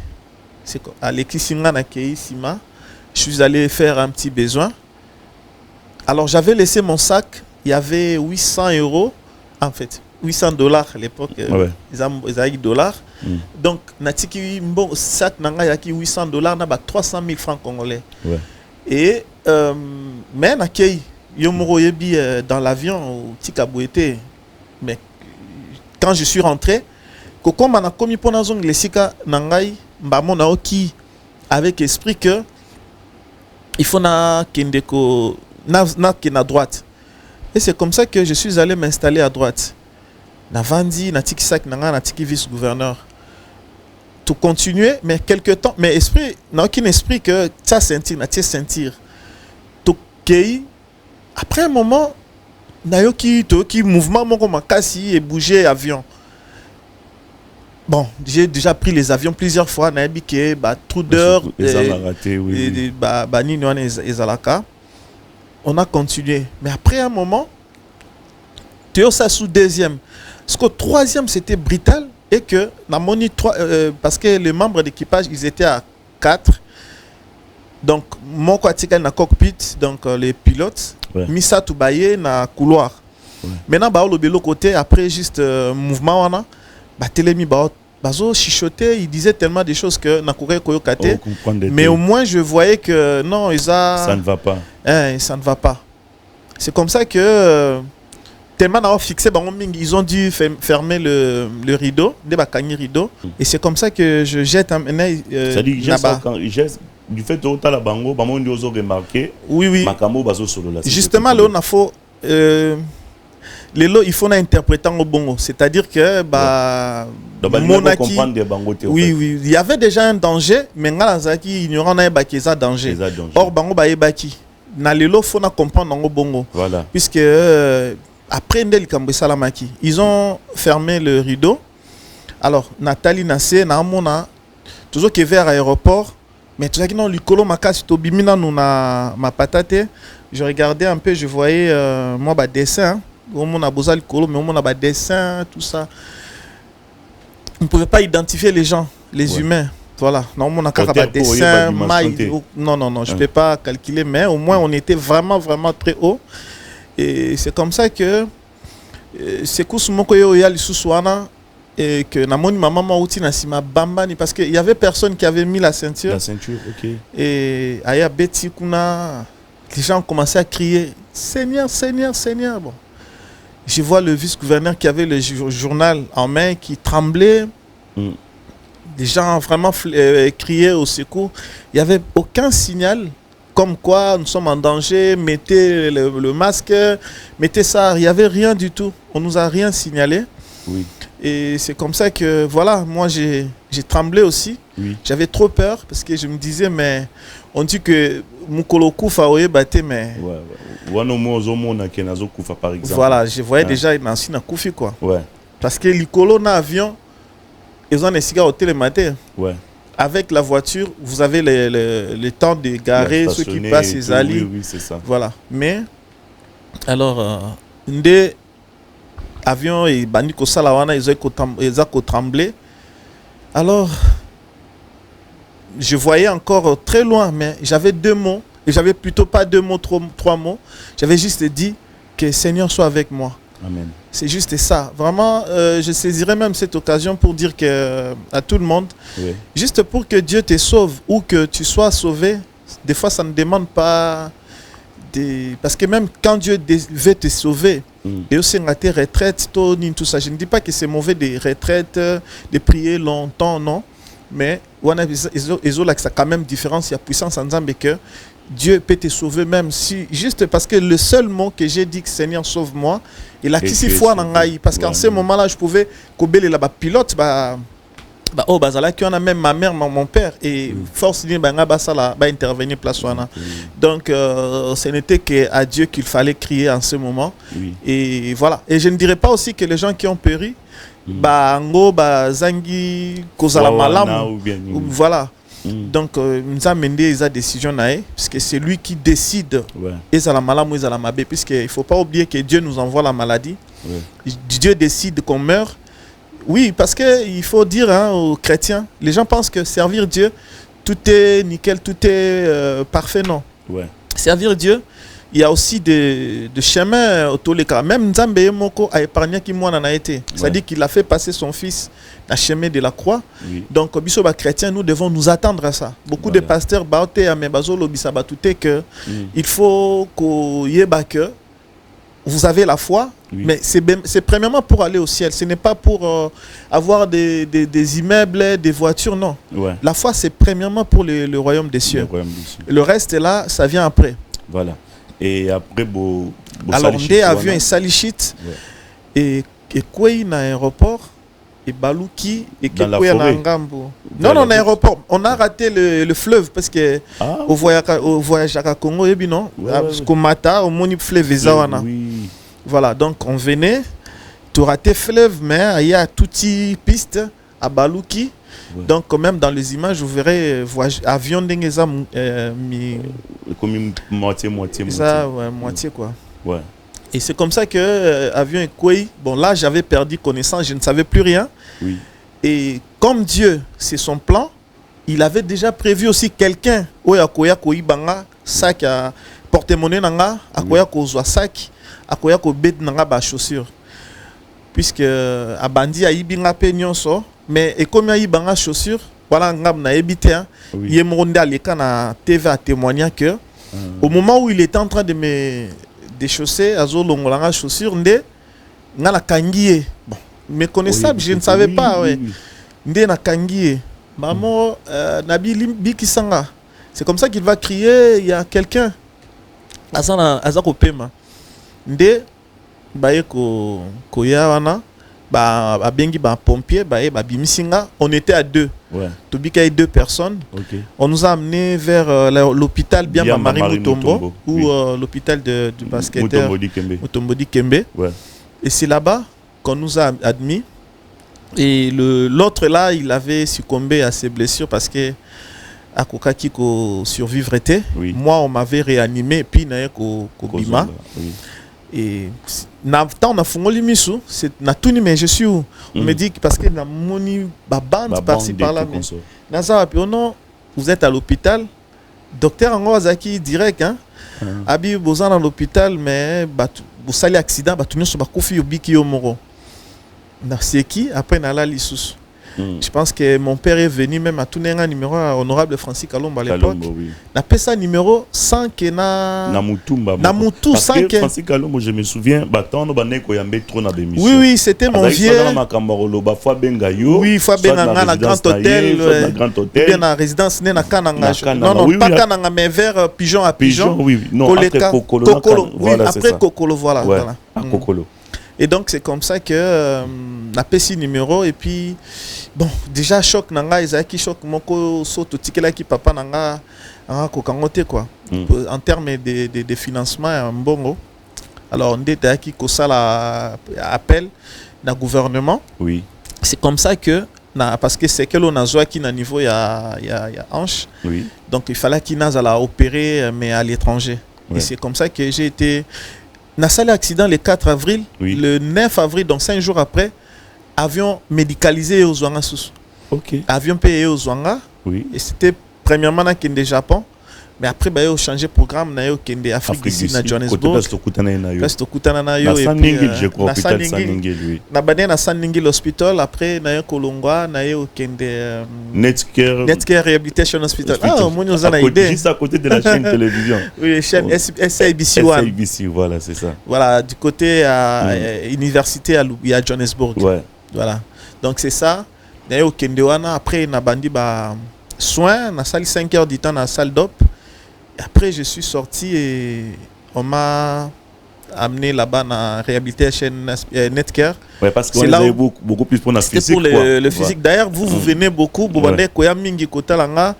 à l'Ekisinga na Keisima, je suis allé faire un petit besoin. Alors j'avais laissé mon sac, il y avait 800 €, en fait, $800 à l'époque, ils avaient dollars. Donc, natiki bon sac nanga yaki $800, na ba 300 000 francs congolais. Et mais na kei yomoro yebi dans l'avion tikabouete, mais quand je suis rentré, koko mana komi pona zong lesika nangai mbamona oki avec esprit que il faut na kendeko na kena droite. Et c'est comme ça que je suis allé m'installer à droite. Na vandi na tiki sak nanga na tiki vice-gouverneur. Tout continuer, mais quelque temps, mais esprit n'a aucun esprit que ça sentir, na sentir. Tout kei après un moment na yoki mouvement mon comme kasi et bouger avion. Bon, j'ai déjà pris les avions plusieurs fois, na bike ba trou d'heure on a continué, mais après un moment Théo ça sous deuxième. Parce qu'au troisième c'était brutal et que na moni 3 parce que les membres d'équipage ils étaient à 4. Donc mon quatrième na cockpit, donc les pilotes Misa Toubaye na couloir. Maintenant ba le l'autre côté après juste mouvement on a Batelemi Bazo chichotait, il disait tellement de choses que Nakure Koyokate. Mais au moins je voyais que non, ça ne va pas. Ça ne va pas. C'est comme ça que tellement d'avoir fixé, ils ont dû fermer le rideau, rideau. Et c'est comme ça que je jette un là-bas. Du fait que tu as la bango, ils ont remarqué. Oui. Justement, là, on a fait. Les lots, il faut interpréter en bongo, c'est-à-dire que Monaki, oui, il y avait déjà un danger, mais Ngalazaki ignorant n'a pas qu'il y a danger. Or bango ba ebaki, na les lots faut na comprendre en bongo. Voilà. Puisque après Ndel Kambe Salamaki, ils ont fermé le rideau. Alors Nathalie Nassé na mona toujours qui vers l'aéroport, mais tout ça qui non likolo makasi to bimina nous na ma patate. Je regardais un peu, je voyais moi ba dessin. On a besoin de colo, mais on a des dessins, tout ça. ne pouvait pas identifier les gens, les humains. Voilà. Non, on a un dessin, non, je ne peux pas calculer, mais au moins on était vraiment, vraiment très haut. Et c'est comme ça que c'est que et que namoni maman outi na sima bambani parce qu'il y avait personne qui avait mis la ceinture. La ceinture, ok. Et aya beti kuna les gens ont commencé à crier Seigneur, Seigneur, Seigneur. Bon. Je vois le vice-gouverneur qui avait le journal en main qui tremblait. Les gens vraiment criaient au secours. Il n'y avait aucun signal comme quoi nous sommes en danger, mettez le masque, mettez ça. Il n'y avait rien du tout. On ne nous a rien signalé. Oui. Et c'est comme ça que, voilà, moi j'ai tremblé aussi. Oui. J'avais trop peur parce que je me disais, mais on dit que Mukolo Koufa oye bate, mais. Par exemple. Voilà, je voyais déjà Nancy na Koufi, quoi. Ouais. Parce que les colos dans l'avion, ils ont des cigares au télématin. Ouais. Avec la voiture, vous avez le temps de garer ceux qui passent les allées. Oui, c'est ça. Voilà. Mais, alors, des avions et Baniko Salawana, ils ont tremblé. Alors, je voyais encore très loin, mais j'avais 2 mots. Et j'avais plutôt pas 2 mots, 3 mots. J'avais juste dit que le Seigneur soit avec moi. Amen. C'est juste ça. Vraiment, je saisirais même cette occasion pour dire à tout le monde, juste pour que Dieu te sauve ou que tu sois sauvé, des fois ça ne demande pas... Parce que même quand Dieu veut te sauver, et aussi dans tes retraites, tout ça, je ne dis pas que c'est mauvais des retraites, de prier longtemps, non. Mais il y a quand même différence, il y a puissance en disant que Dieu peut te sauver même si, juste parce que le seul mot que j'ai dit que Seigneur sauve-moi, il a qui s'y foi dans l'aïe. Parce qu'en ce moment-là, je pouvais combler la pilote, oh, là, qui on a même ma mère, mon père, et force intervenir place. Donc, ce n'était qu'à Dieu qu'il fallait crier en ce moment. Et voilà. Et je ne dirais pas aussi que les gens qui ont péri, zangi, kozala malam, voilà. Donc, nous avons mené sa décision, puisque c'est lui qui décide et la malam ou la mabé, puisqu'il ne faut pas oublier que Dieu nous envoie la maladie. Dieu décide qu'on meurt. Oui, parce qu'il faut dire aux chrétiens, les gens pensent que servir Dieu, tout est nickel, tout est parfait, non. Servir Dieu, il y a aussi des chemins au tous les cas. Même Nzambe Moko a épargné qui moi en a été. C'est-à-dire qu'il a fait passer son fils dans le chemin de la croix. Donc, biso chrétiens, nous devons nous attendre à ça. Beaucoup de pasteurs baote à mebazolo bisabatute que il faut que vous avez la foi, mais c'est premièrement pour aller au ciel. Ce n'est pas pour avoir des immeubles, des voitures, non. La foi, c'est premièrement pour le royaume des cieux. Le reste, là, ça vient après. Voilà. Et après, alors, on est avion et salichit, et quoi dans l'aéroport, et Balouki, et dans la forêt. Non, dans l'aéroport. On a raté le fleuve parce que au voyage à Congo, et bien non, parce qu'au matin, au moni fleuve Zawana. Voilà, donc on venait, tu raté fleuve, mais il y a toutes les pistes à Balouki. Donc, quand même, dans les images, vous verrez avion d'Engeza comme moitié. Ça, moitié quoi. Et c'est comme ça que avion et Koué, bon là j'avais perdu connaissance, je ne savais plus rien. Et comme Dieu, c'est son plan, il avait déjà prévu aussi quelqu'un oya koya koi banga sac à porte-monnaie nanga, akoya ko zwa sac, akoya ko bet nanga ba chaussure. Puisque abandi a ibinga pe nyonso, mais et comme y banga chaussure, voilà ngam na ebité hein. Yemonde aleka na TV a témoigné que au moment où il était en train de me déchausser à Zolongolanga chaussure ndé ngala kangié. Bon, méconnaissable, je ne savais pas ndé na kangié. Maman Nabi Bikisanga. C'est comme ça qu'il va crier, il y a quelqu'un. Azako pema. Ndé baye ko yawana ba bengi ba pompier ba bimisinga, on était à 2. Tobika 2 personnes. On nous a amené vers l'hôpital bien Marie Mutombo ou l'hôpital du basketteur Mutombodi Kembe. Et c'est là-bas qu'on nous a admis. Et l'autre là, il avait succombé à ses blessures parce que à Kokaki ko survivre était. Moi, on m'avait réanimé puis na ko bima. Et on a fongoli misu, c'est na tout mais je suis où? On me dit que parce que na moni ba bande par-ci par-là mais naza puis non, vous êtes à l'hôpital, docteur Angozaki direct hein. Abi bozan à l'hôpital mais vous salez accident ba tunyo so ba kofi obiki yo moro. Na c'est qui après na la lisusu. Je pense que mon père est venu même à tourner un numéro à honorable Francis Kalomba à l'époque. On a fait ça numéro 100 que na Namutu 100 que Francis Kalomba, je me souviens battant ba neko yambe trop na démission. Oui c'était mon vieux. Oui, fois ben na grand hôtel, bien na résidence né na Kananga. Non pas Kananga mais vers pigeon à pigeon. Oui, non après Kokolo. Voilà, après Kokolo voilà. À Kokolo. Et donc c'est comme ça que on a payé numéro et puis bon déjà choc nanga ezaki choc moko soto tikela ki papa nanga ko kangote quoi en termes de financement mbongo. Alors on était qui ko sala appel na gouvernement. Oui. C'est comme ça que parce que c'est que l'on a joué qui na niveau il y a hanche. Oui. Donc il fallait qu'il n'a à opérer mais à l'étranger. Ouais. Et c'est comme ça que j'ai été na salle accident le 4 avril, oui. Le 9 avril, donc 5 jours après, avion médicalisé aux Ouanga sous. Ok. Avion payé aux Ouanga. Oui. Et c'était premièrement dans le Japon. Mais après, bah, ils ont changé de programme, ils ont changé Afrique du Sud, dans Johannesburg. Parce que Kutana na Saningil, je crois, hôpital Saningil, oui. Na Saningil Hospital, après, na Kolongwa, na changé Netcare Rehabilitation Hospital. Ah, on nous en a idée. Juste à côté de la chaîne télévision. Oui, chaîne SABC One. SABC, voilà, c'est ça. Voilà, du côté à université à Johannesburg. Ouais. Voilà. Donc c'est ça. Na Kendewana, après, na bandi ba soin, na salle 5 heures du temps, na salle d'op. Après, je suis sorti et on m'a amené là-bas dans la réhabilitation Netcare. Ouais, parce qu'on est beaucoup plus pour la physique. C'est pour le physique. D'ailleurs, vous venez beaucoup. Vous venez quand il y a Kotalanga,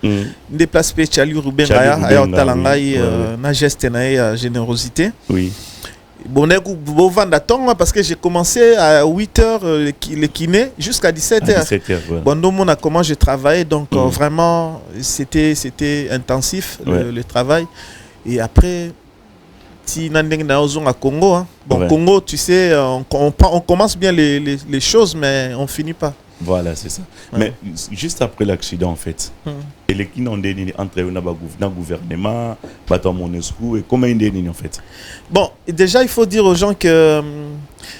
des places spéciales, Ruben Raya, Talanga, na geste na générosité. Oui. Bon, parce que j'ai commencé à 8h le kiné jusqu'à 17h. 17h, ouais. Bon, nous, on a comment je travaillais, donc vraiment, c'était intensif le travail. Et après, si on à Congo, hein. Bon, ouais. Congo, tu sais, on commence bien les choses, mais on finit pas. Voilà, c'est ça. Ouais. Mais juste après l'accident, en fait, et les qui n'ont déni entre le gouvernement, MONUSCO, et comment ils déni en fait? Bon, déjà, il faut dire aux gens que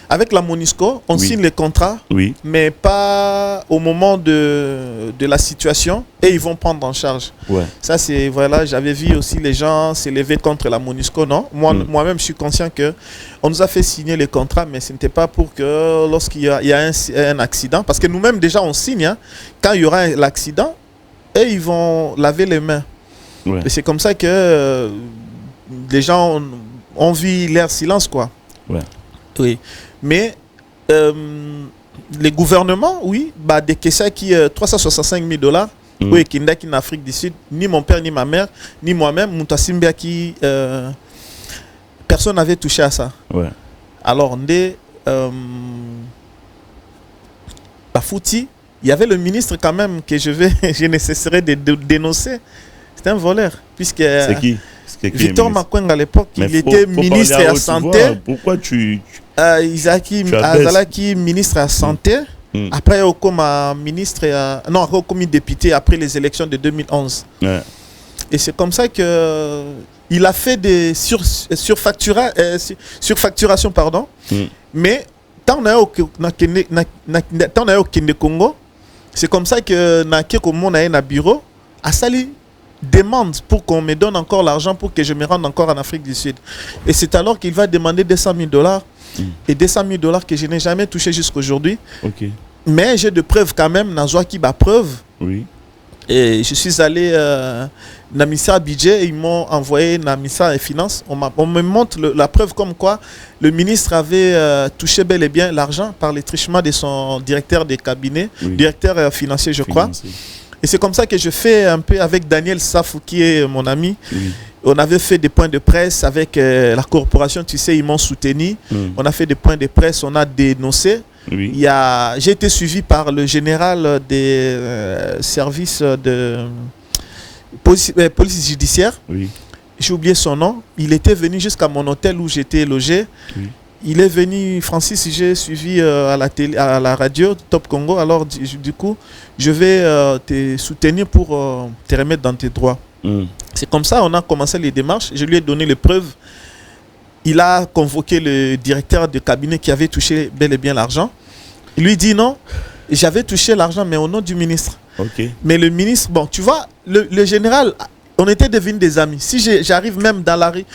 avec la MONUSCO, on signe les contrats, mais pas au moment de la situation, et ils vont prendre en charge. Ouais. Ça, c'est, voilà, j'avais vu aussi les gens s'élever contre la MONUSCO, non? Moi-même, je suis conscient que on nous a fait signer les contrats, mais ce n'était pas pour que lorsqu'il y a un accident, parce que nous-mêmes, déjà, on signe, hein, quand il y aura l'accident, et ils vont laver les mains. Ouais. Et c'est comme ça que les gens ont vu leur silence, quoi. Ouais. Oui. Mais les gouvernements, oui, bah, des caisseurs qui $365 000, oui, qui en Afrique du Sud, ni mon père, ni ma mère, ni moi-même, Moutasimbia qui personne n'avait touché à ça. Ouais. Alors, on est Bafouti, il y avait le ministre quand même que je nécessaire de dénoncer. C'était un voleur. Puisque c'est qui? Victor Makweng à l'époque, il était ministre de la Santé. Pourquoi tu Isaki Azalaki, ministre de la Santé. Après, comme ministre, non, comme député après les élections de 2011. Ouais. Et c'est comme ça que il a fait des surfacturation, pardon. Mais tant on a au Congo, c'est comme ça que on a un bureau à Sali demande pour qu'on me donne encore l'argent pour que je me rende encore en Afrique du Sud. Et c'est alors qu'il va demander $200 000 et $200 000 que je n'ai jamais touché jusqu'à aujourd'hui. Okay. Mais j'ai de preuves quand même, Nazwa qui bat preuve. Oui. Et je suis allé dans Missa Budget et ils m'ont envoyé dans Missa et Finance. On me montre la preuve comme quoi le ministre avait touché bel et bien l'argent par les trichements de son directeur de cabinet, directeur financier, je crois. Et c'est comme ça que je fais un peu avec Daniel Safou, qui est mon ami. On avait fait des points de presse avec la corporation, tu sais, ils m'ont soutenu. On a fait des points de presse, on a dénoncé. J'ai été suivi par le général des services de police judiciaire. j'ai oublié son nom, il était venu jusqu'à mon hôtel où j'étais logé. Oui. Il est venu, Francis, j'ai suivi à la télé, à la radio Top Congo. Alors du coup, je vais te soutenir pour te remettre dans tes droits. C'est comme ça on a commencé les démarches. Je lui ai donné les preuves. Il a convoqué le directeur de cabinet qui avait touché bel et bien l'argent. Il lui dit non, j'avais touché l'argent mais au nom du ministre. Ok. Mais le ministre, bon, tu vois, le général, on était devenus des amis. Si j'arrive même dans la rue,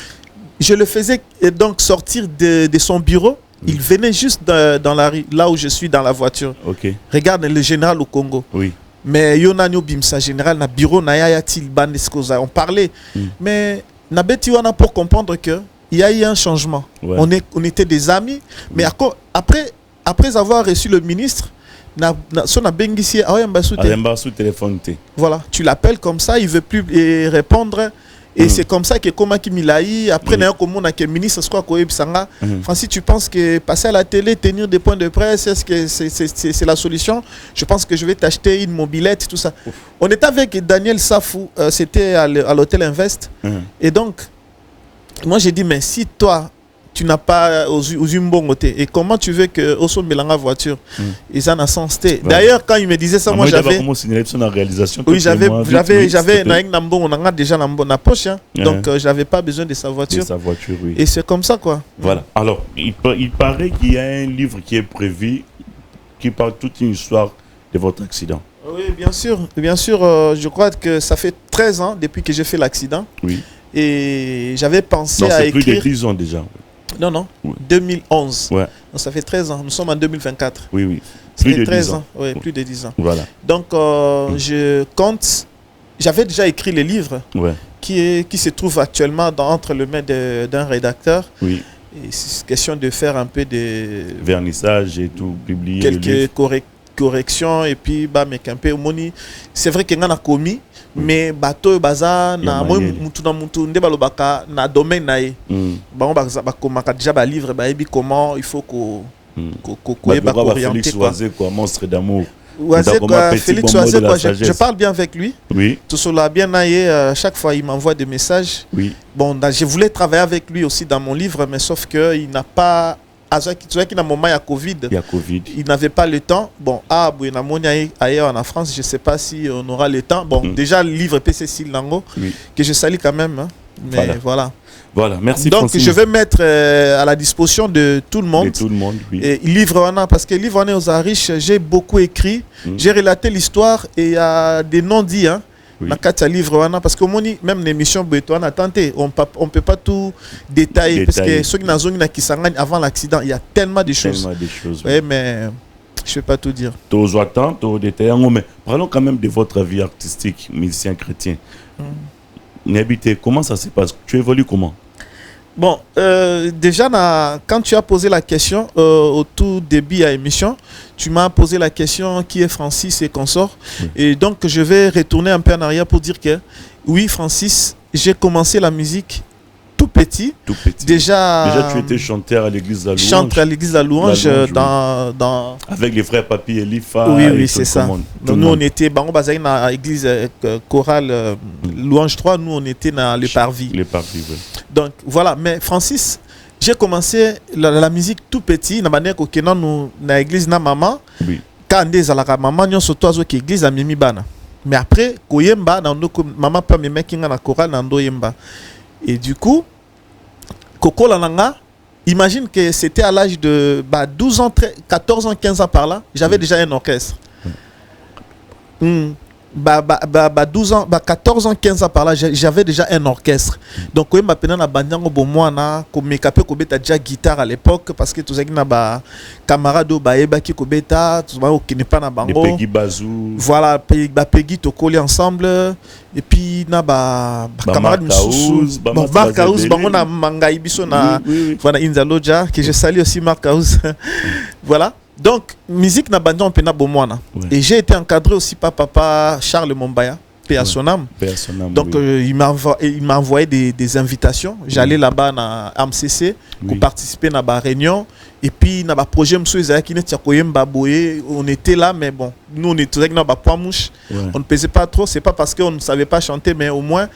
je le faisais donc sortir de son bureau. Il venait juste dans la rue, là où je suis dans la voiture. Ok. Regarde le général au Congo. Oui. Mais Yonanyo Bimsa, général, na bureau, na yaya til bandeskoza. On parlait. Mais na beti wana pour comprendre que il y a eu un changement. Ouais. On était des amis. Mais après avoir reçu le ministre, voilà, tu l'appelles comme ça, il ne veut plus répondre. Et c'est comme ça que Komaki Milaï, après, que ministre, Francis, tu penses que passer à la télé, tenir des points de presse, est-ce que c'est la solution? Je pense que je vais t'acheter une mobilette, tout ça. Ouf. On était avec Daniel Safou, c'était à l'hôtel Invest. Et donc, moi j'ai dit, mais si toi, tu n'as pas aux bon côté, et comment tu veux que Osso Mélanga voiture ils en ont sens. D'ailleurs, quand il me disait ça, moi j'avais réalisation. Oui, j'avais déjà na poche, hein. Donc j'avais pas besoin de sa voiture. Oui. Et c'est comme ça quoi. Voilà. Alors, il paraît qu'il y a un livre qui est prévu qui parle toute une histoire de votre accident. Oui, bien sûr, je crois que ça fait 13 ans depuis que j'ai fait l'accident. Oui. Et j'avais pensé à écrire. C'est plus de 10 ans déjà. Non, oui. 2011. Ouais. Donc ça fait 13 ans. Nous sommes en 2024. Oui. Plus de 13 ans. Oui, plus de 10 ans. Voilà. Donc, je compte. J'avais déjà écrit les livres qui se trouvent actuellement entre les mains d'un rédacteur. Oui. Et c'est question de faire un peu de vernissage et tout, publier. Quelques corrections et puis, mais un peu moni. C'est vrai qu'il y en a commis. Mais bateau baza na moi mutu nde balobaka na domaine nae bango bakomaka déjà ba livre ba ebi comment il faut ko orienter quoi monstre d'amour. Félix Oazé quoi, je parle bien avec lui. Oui. Tout cela bien naé, chaque fois il m'envoie des messages. Oui. Bon, je voulais travailler avec lui aussi dans mon livre mais sauf que il n'a pas il n'avait pas le temps. Bon, ailleurs en France, je ne sais pas si on aura le temps. Bon, déjà, le livre PC Silango, que je salue quand même. Hein. Mais voilà. Voilà, merci. Donc, Francine. je vais mettre à la disposition de tout le monde. De tout le monde, oui. Et livre, parce que livre aux riches, j'ai beaucoup écrit. J'ai relaté l'histoire et il y a des non-dits. Hein. Livre parce que même l'émission on a tenté, on peut pas tout détailler parce que ceux qui sont avant l'accident, il y a tellement de choses. Oui, mais je ne vais pas tout dire. Mais parlons quand même de votre vie artistique, musicien chrétien. Comment ça se passe? Tu évolues comment? Bon, déjà, quand tu as posé la question au tout début de l'émission, tu m'as posé la question qui est Francis et consort. Et donc, je vais retourner un peu en arrière pour dire que, oui, Francis, j'ai commencé la musique tout petit. Déjà, tu étais chanteur à l'église de la Louange. Chanteur à l'église de la Louange, dans... Avec les frères Papi et Lifa. Oui, c'est ça. Donc, nous, on était dans l'église chorale Louange 3, nous, on était dans le Parvis. Le Parvis, oui. Donc, voilà. Mais Francis, j'ai commencé la musique tout petit. Dans l'église de maman. Oui. Quand on est à la maman, on se trouve à l'église de Mimi Bana. Mais après, maman pas me mettre dans la chorale, dans Yemba. Et du coup, Koko Lananga, imagine que c'était à l'âge de 12 ans, 14 ans, 15 ans par là, j'avais déjà un orchestre. 12 ans, 14 ans, 15 ans par là, j'avais déjà un orchestre. Donc, quand je suis déjà guitare à l'époque, parce que tous les camarades qui n'est pas na bango. Peggy Bazou. Voilà, Peggy to collé ensemble. Et puis, camarades Marc Kaous, na Mangaï Biso na Inzaloja, que je salue aussi Marc Kaous. Voilà. Donc, musique na bandi on pena bomwana. Et j'ai été encadré aussi par papa Charles Mombaya, paix à son âme. Donc, il m'a envoyé des invitations. J'allais là-bas à MCC pour participer à la réunion. Et puis, dans le projet, on était là, mais bon, nous, on était dans le poids mouche. On ne pesait pas trop. Ce n'est pas parce qu'on ne savait pas chanter, mais au moins,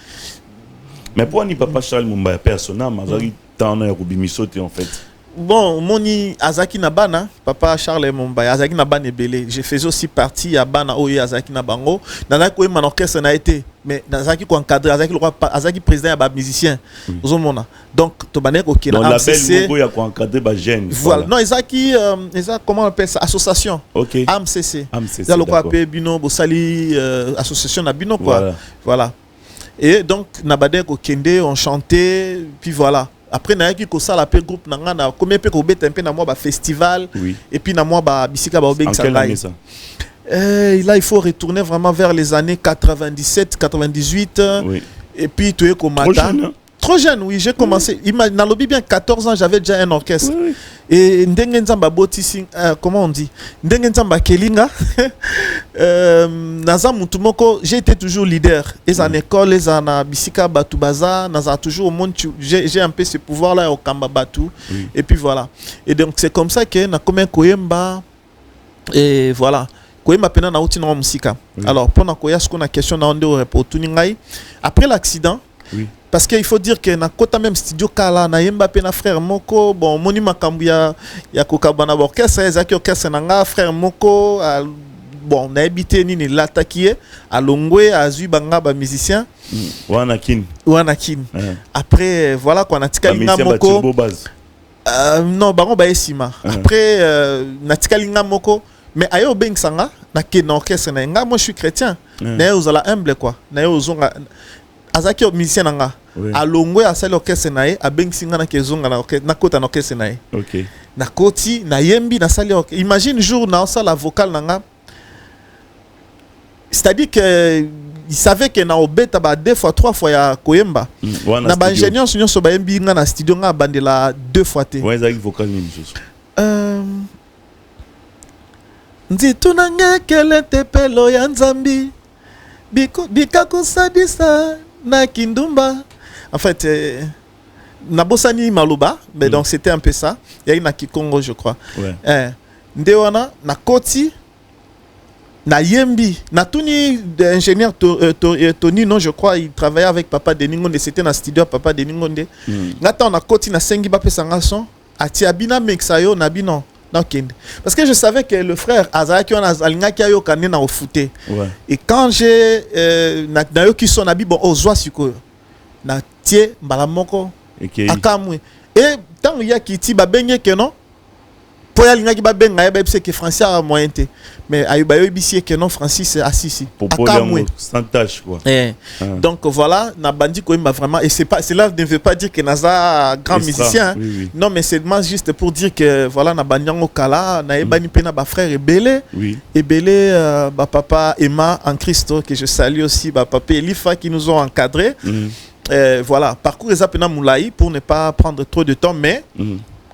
Mais pour ni papa Charles Mumba personnellement, mazaki tant na kubimisote en fait. Bon, moni Azaki Nabana, papa Charles Mumba, Azaki Nabana Belé. Je faisais aussi partie à Bana Oye Azaki Nabango. Nanaki Oye mon orchestre n'a été, mais Azaki ko encadré, Azaki président et musicien. Donc Tobanek OK. Donc la belle Mogo ya ko encadré ba jeune. Voilà. Non, Azaki comment on appelle ça, association. OK. AMCC. AMCC. Ça le quoi appelle Bino Bosali association na Bino quoi. Voilà. Et donc Nabadek au Kende, on chantait, puis voilà. Après na yaki ko sala pe groupe nanga na combien pe ko beta un peu na moi ba festival et puis na moi ba bisika ba obeng ça. Là il faut retourner vraiment vers les années 97 98 et puis tu es comme trop jeune, oui, j'ai commencé. Dans le bien 14 ans, j'avais déjà un orchestre. Et Ndengenzamba Botissing, comment on dit Ndengenzamba Kelinga. Naza Mutumoko, j'ai été toujours leader. Les en école, les en Bisika Batubaza, Naza toujours au monde. J'ai un peu ce pouvoir-là au Kamba Batu. Et puis voilà. Et donc c'est comme ça que na comme Koyemba. Et voilà. Koyemba pena na outi na musika. Alors pour na koya ce qu'on a question na onde au tuningai. Après l'accident. Parce qu'il faut dire que na kota même studio kala na yemba pe na frère moko bon moni makambu ya kokabana orchestre ezaki orchestre nanga frère moko bon na habité nini latakie alongwe azui banga ba musicien wanakin après voilà quoi na tikalinga moko non bango ba esima après na tikalinga moko mais ayo beng sanga na ke na orchestre na nga moi je suis chrétien na ozala humble quoi na ozonga azaki musicien nanga alongwe asali orchestre nae abengisinga na kezonga na orchestre na kota na orchestre nae OK na koti na yembi na sali imagine jour na sala vocal nanga c'est-à-dire que il savait que na obeta ba 2 fois 3 fois ya koyemba na ba ingénieur sunyo so ba yembi nga na studio nga bandela 2 fois te ouais ezaki vocal ni misusu nzitu nanga kele tepelo ya nzambi bikaku sadisa na kindumba. En fait, Nabosani Maluba, mais donc c'était un peu ça. Il y a une Kikongo, je crois. Ndewana, na Koti, na Yembi, na Tuni, ingénieur Tony, non, je crois, il travaillait avec Papa Deningonde, c'était dans le studio Papa Deningonde. Nata, na Koti, na Sengi Bape Sangason, a Tiabina Mexayo, Nabino. Parce que je savais que le frère Azaki Alinga Kane na ofouté. Et quand j'ai na yo qui son abi bon ozwa siko na tie balamoko akamwe et tant il y a qui ti ba benye que non pour Alinga ki ba benga ya c'est que Francis a moyen te mais ayuba yo bisi que non Francis assisi akamwe sans tâche quoi. Donc voilà na bandi ko imba vraiment et c'est pas cela ne veut pas dire que Naza grand musicien non mais c'est juste pour dire que voilà na banyango kala na ebani pena ba frère Ebele ba papa Emma en Christ que je salue aussi ba papa Elifa qui nous ont encadrés. Voilà parcours ezapena moulaï pour ne pas prendre trop de temps mais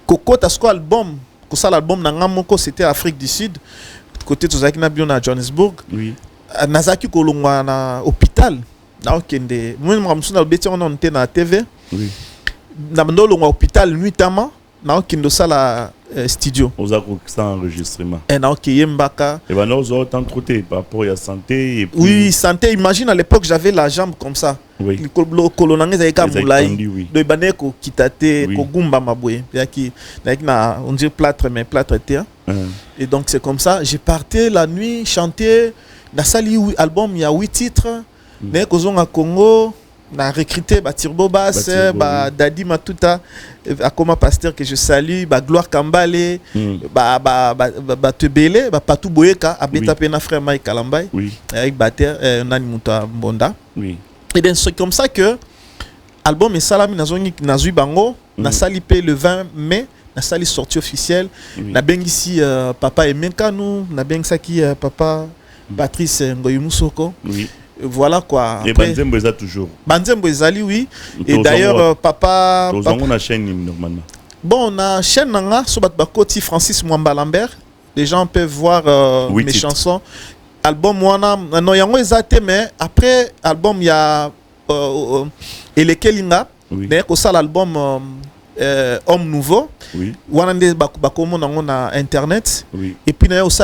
Koko Tasko album que ça l'album nanga moko c'était Afrique du Sud côté tozaki na bio na Johannesburg nazaki kolongwa na hôpital na okende moi mramsuna beti on était na TV na ndolongwa hôpital nuitamment na okende sala studio ozako ça enregistrement et na okiyembaka et ben nous autant traité par rapport à santé et puis oui santé imagine à l'époque j'avais la jambe comme ça le kolonanga ezaka moulai do baneko kitate ko gumba maboye yaki na on dit plâtre mais plâtre terre et donc c'est comme ça j'ai parté la nuit chanter na sali album il y a 8 titres mais kozonga Congo na recruté ba Turbo Bass ba Dadi Matuta Akoma Pasteur que je salue ba Gloire Kambale ba Tebele ba Patou Boyeka abeta pena frère Mike Kalambay avec batteur Nani Muta Mbonda et donc c'est comme ça que album et salami nazui bango na sali pe le 20 mai na sali sortie officielle na bengisi papa Emenkanu na bengisi papa Patrice Ngoyumusoko voilà quoi. Et Banzembo est toujours. Banzembo Ezali oui. Et d'ailleurs papa. On a chaîne normalement. Bon on a chaîne nanga sur Bakoti Francis Mwamba Lambert. Les gens peuvent voir mes chansons. Album wana non yango ezate mais après album il y a Elekelinga. D'ailleurs au ça l'album Homme Nouveau. Wana bakomo nango na internet. Et puis na aussi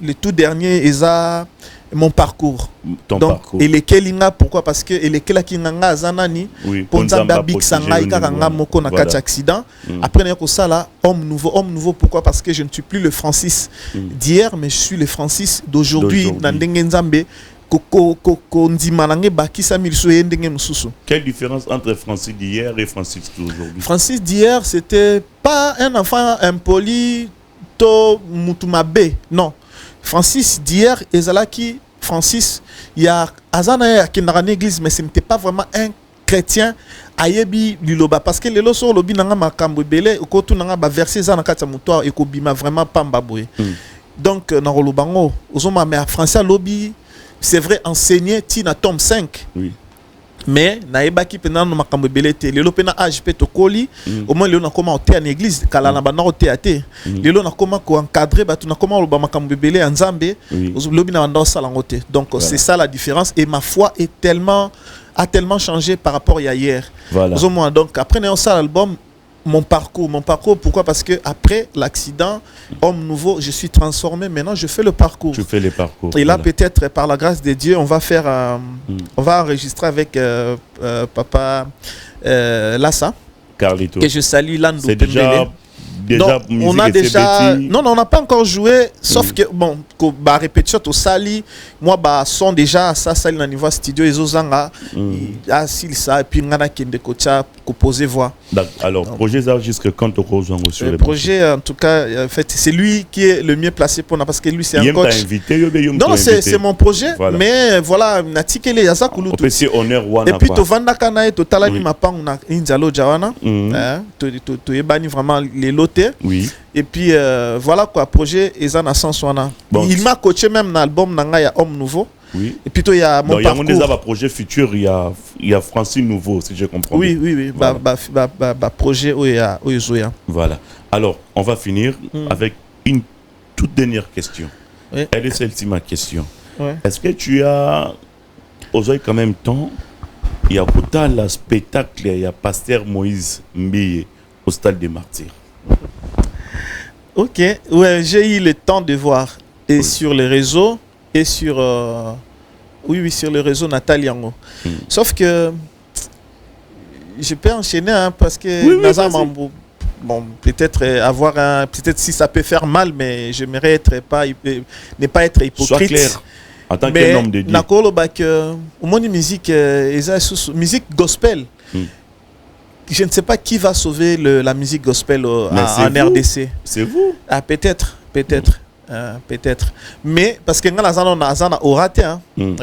le tout dernier eza mon parcours. Ton donc parcours. et lesquels inga pourquoi parce que et lesquels qui nganga zanani ponzamba big sanga ikanga moko na kati accident après na ko sala homme nouveau pourquoi parce que je ne suis plus le Francis d'hier mais je suis le Francis d'aujourd'hui na ndenge nzambe ko ndima nange bakisa milso ye ndenge mususu. Quelle différence entre Francis d'hier et Francis d'aujourd'hui? Francis d'hier c'était pas un enfant impoli to mutumabe non. Francis d'hier, Ezalaki, Francis, il y a Azana qui est dans l'église, mais ce n'était pas vraiment un chrétien. Ayebi liloba parce que les loso lobi nanga makambo belé ko tu nanga ba verser za na kata muto e ko bima vraiment pamba boye. Donc na rolobango ozoma mais Français lobi c'est vrai enseigner tina tome 5. Oui. Mais naebaki pena no makambo belete lelo pena age pe tokoli au moins lelo na koma oté en église kala na bana oté até lelo na koma ko encadrer batu na koma loba makambo belé en Nzambe lobi na banda salangote. Donc c'est ça la différence et ma foi est a tellement changé par rapport à hier. Voilà. Donc après on ça l'album mon parcours pourquoi parce que après l'accident homme nouveau je suis transformé maintenant je fais le parcours. Tu fais le parcours et là peut-être par la grâce de Dieu on va faire on va enregistrer avec papa Lassa Carlito que je salue Lando. C'est déjà donc, on a déjà non on n'a pas encore joué sauf que bon ba répétition to sali moi ba son déjà ça sali na niveau studio ezozanga asil ça et puis ngana kende kocha composer voix. Alors projet ça jusque quand on rejoint sur le projet en tout cas en fait c'est lui qui est le mieux placé pour parce que lui c'est un coach. Non c'est mon projet voilà. Mais voilà natikele yaza kulu tout et puis to vanda kana et to talani mapang na injalo jawana to ebani vraiment les lotés. Oui. Et puis voilà quoi projet Ezana Sanswana. Bon, il m'a coaché même dans l'album Nanga ya Homme Nouveau. Oui. Et puis il y a mon parcours. Il y a un projet futur, il y a Francis Nouveau si je comprends. Oui oui voilà. bah projet Oya Oyozoya. Voilà. Alors, on va finir avec une toute dernière question. Oui. Elle est celle-ci ma question. Oui. Est-ce que tu as aujourd'hui quand même temps il y a autant le spectacle il y a Pasteur Moïse Mbiye au Stade des Martyrs. Ok, ouais, j'ai eu le temps de voir et sur les réseaux et sur oui sur le réseau Nathalie Yango. Sauf que je peux enchaîner parce que bon peut-être avoir peut-être si ça peut faire mal mais j'aimerais ne pas être hypocrite. Sois clair. En tant qu'homme de Dieu. Nakolo bak au monde musique musique gospel. Je ne sais pas qui va sauver la musique gospel en RDC. C'est vous. Ah, peut-être. Mais parce que on a aura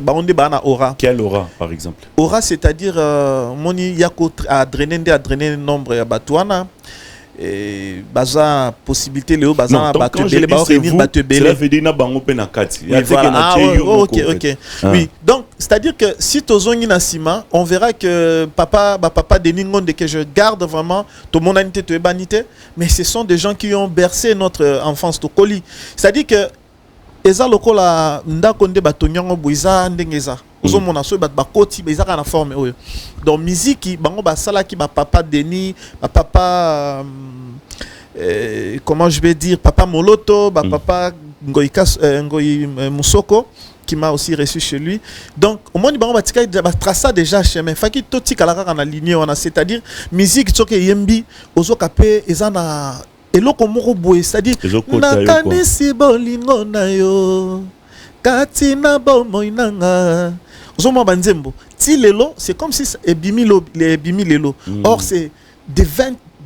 on dit aura. Quelle aura par exemple? Aura c'est-à-dire moni yako adréner nombre ya batouana et baza possibilité léo baza batubele ba revenir batubele. Cela veut dire na bango pe na kati. OK. Oui, donc c'est-à-dire que si tozongi na sima, on verra que papa Denis Ngonde que je garde vraiment to monanité to ebanité, mais ce sont des gens qui ont bercé notre enfance to koli. C'est-à-dire que eza lokola ndako nde batonyongo buiza ndengeza. Ozo mona so bat bakoti beza kana forme oyo. Donc musique bango basala ki ba papa Denis, ba papa comment je vais dire papa Moloto, ba papa Ngoyi Musoko qui m'a aussi reçu chez lui. Donc au moins bango batika traça déjà chemin. Faki toti kala kaka na ligne on a c'est-à-dire musique tsoke yembi ozo kapé ezana eloko moko boye c'est-à-dire nakanisi bolingo na yo kati na bomoi nanga ozoma banzembo ti lelo c'est comme si ebimi lelo or c'est de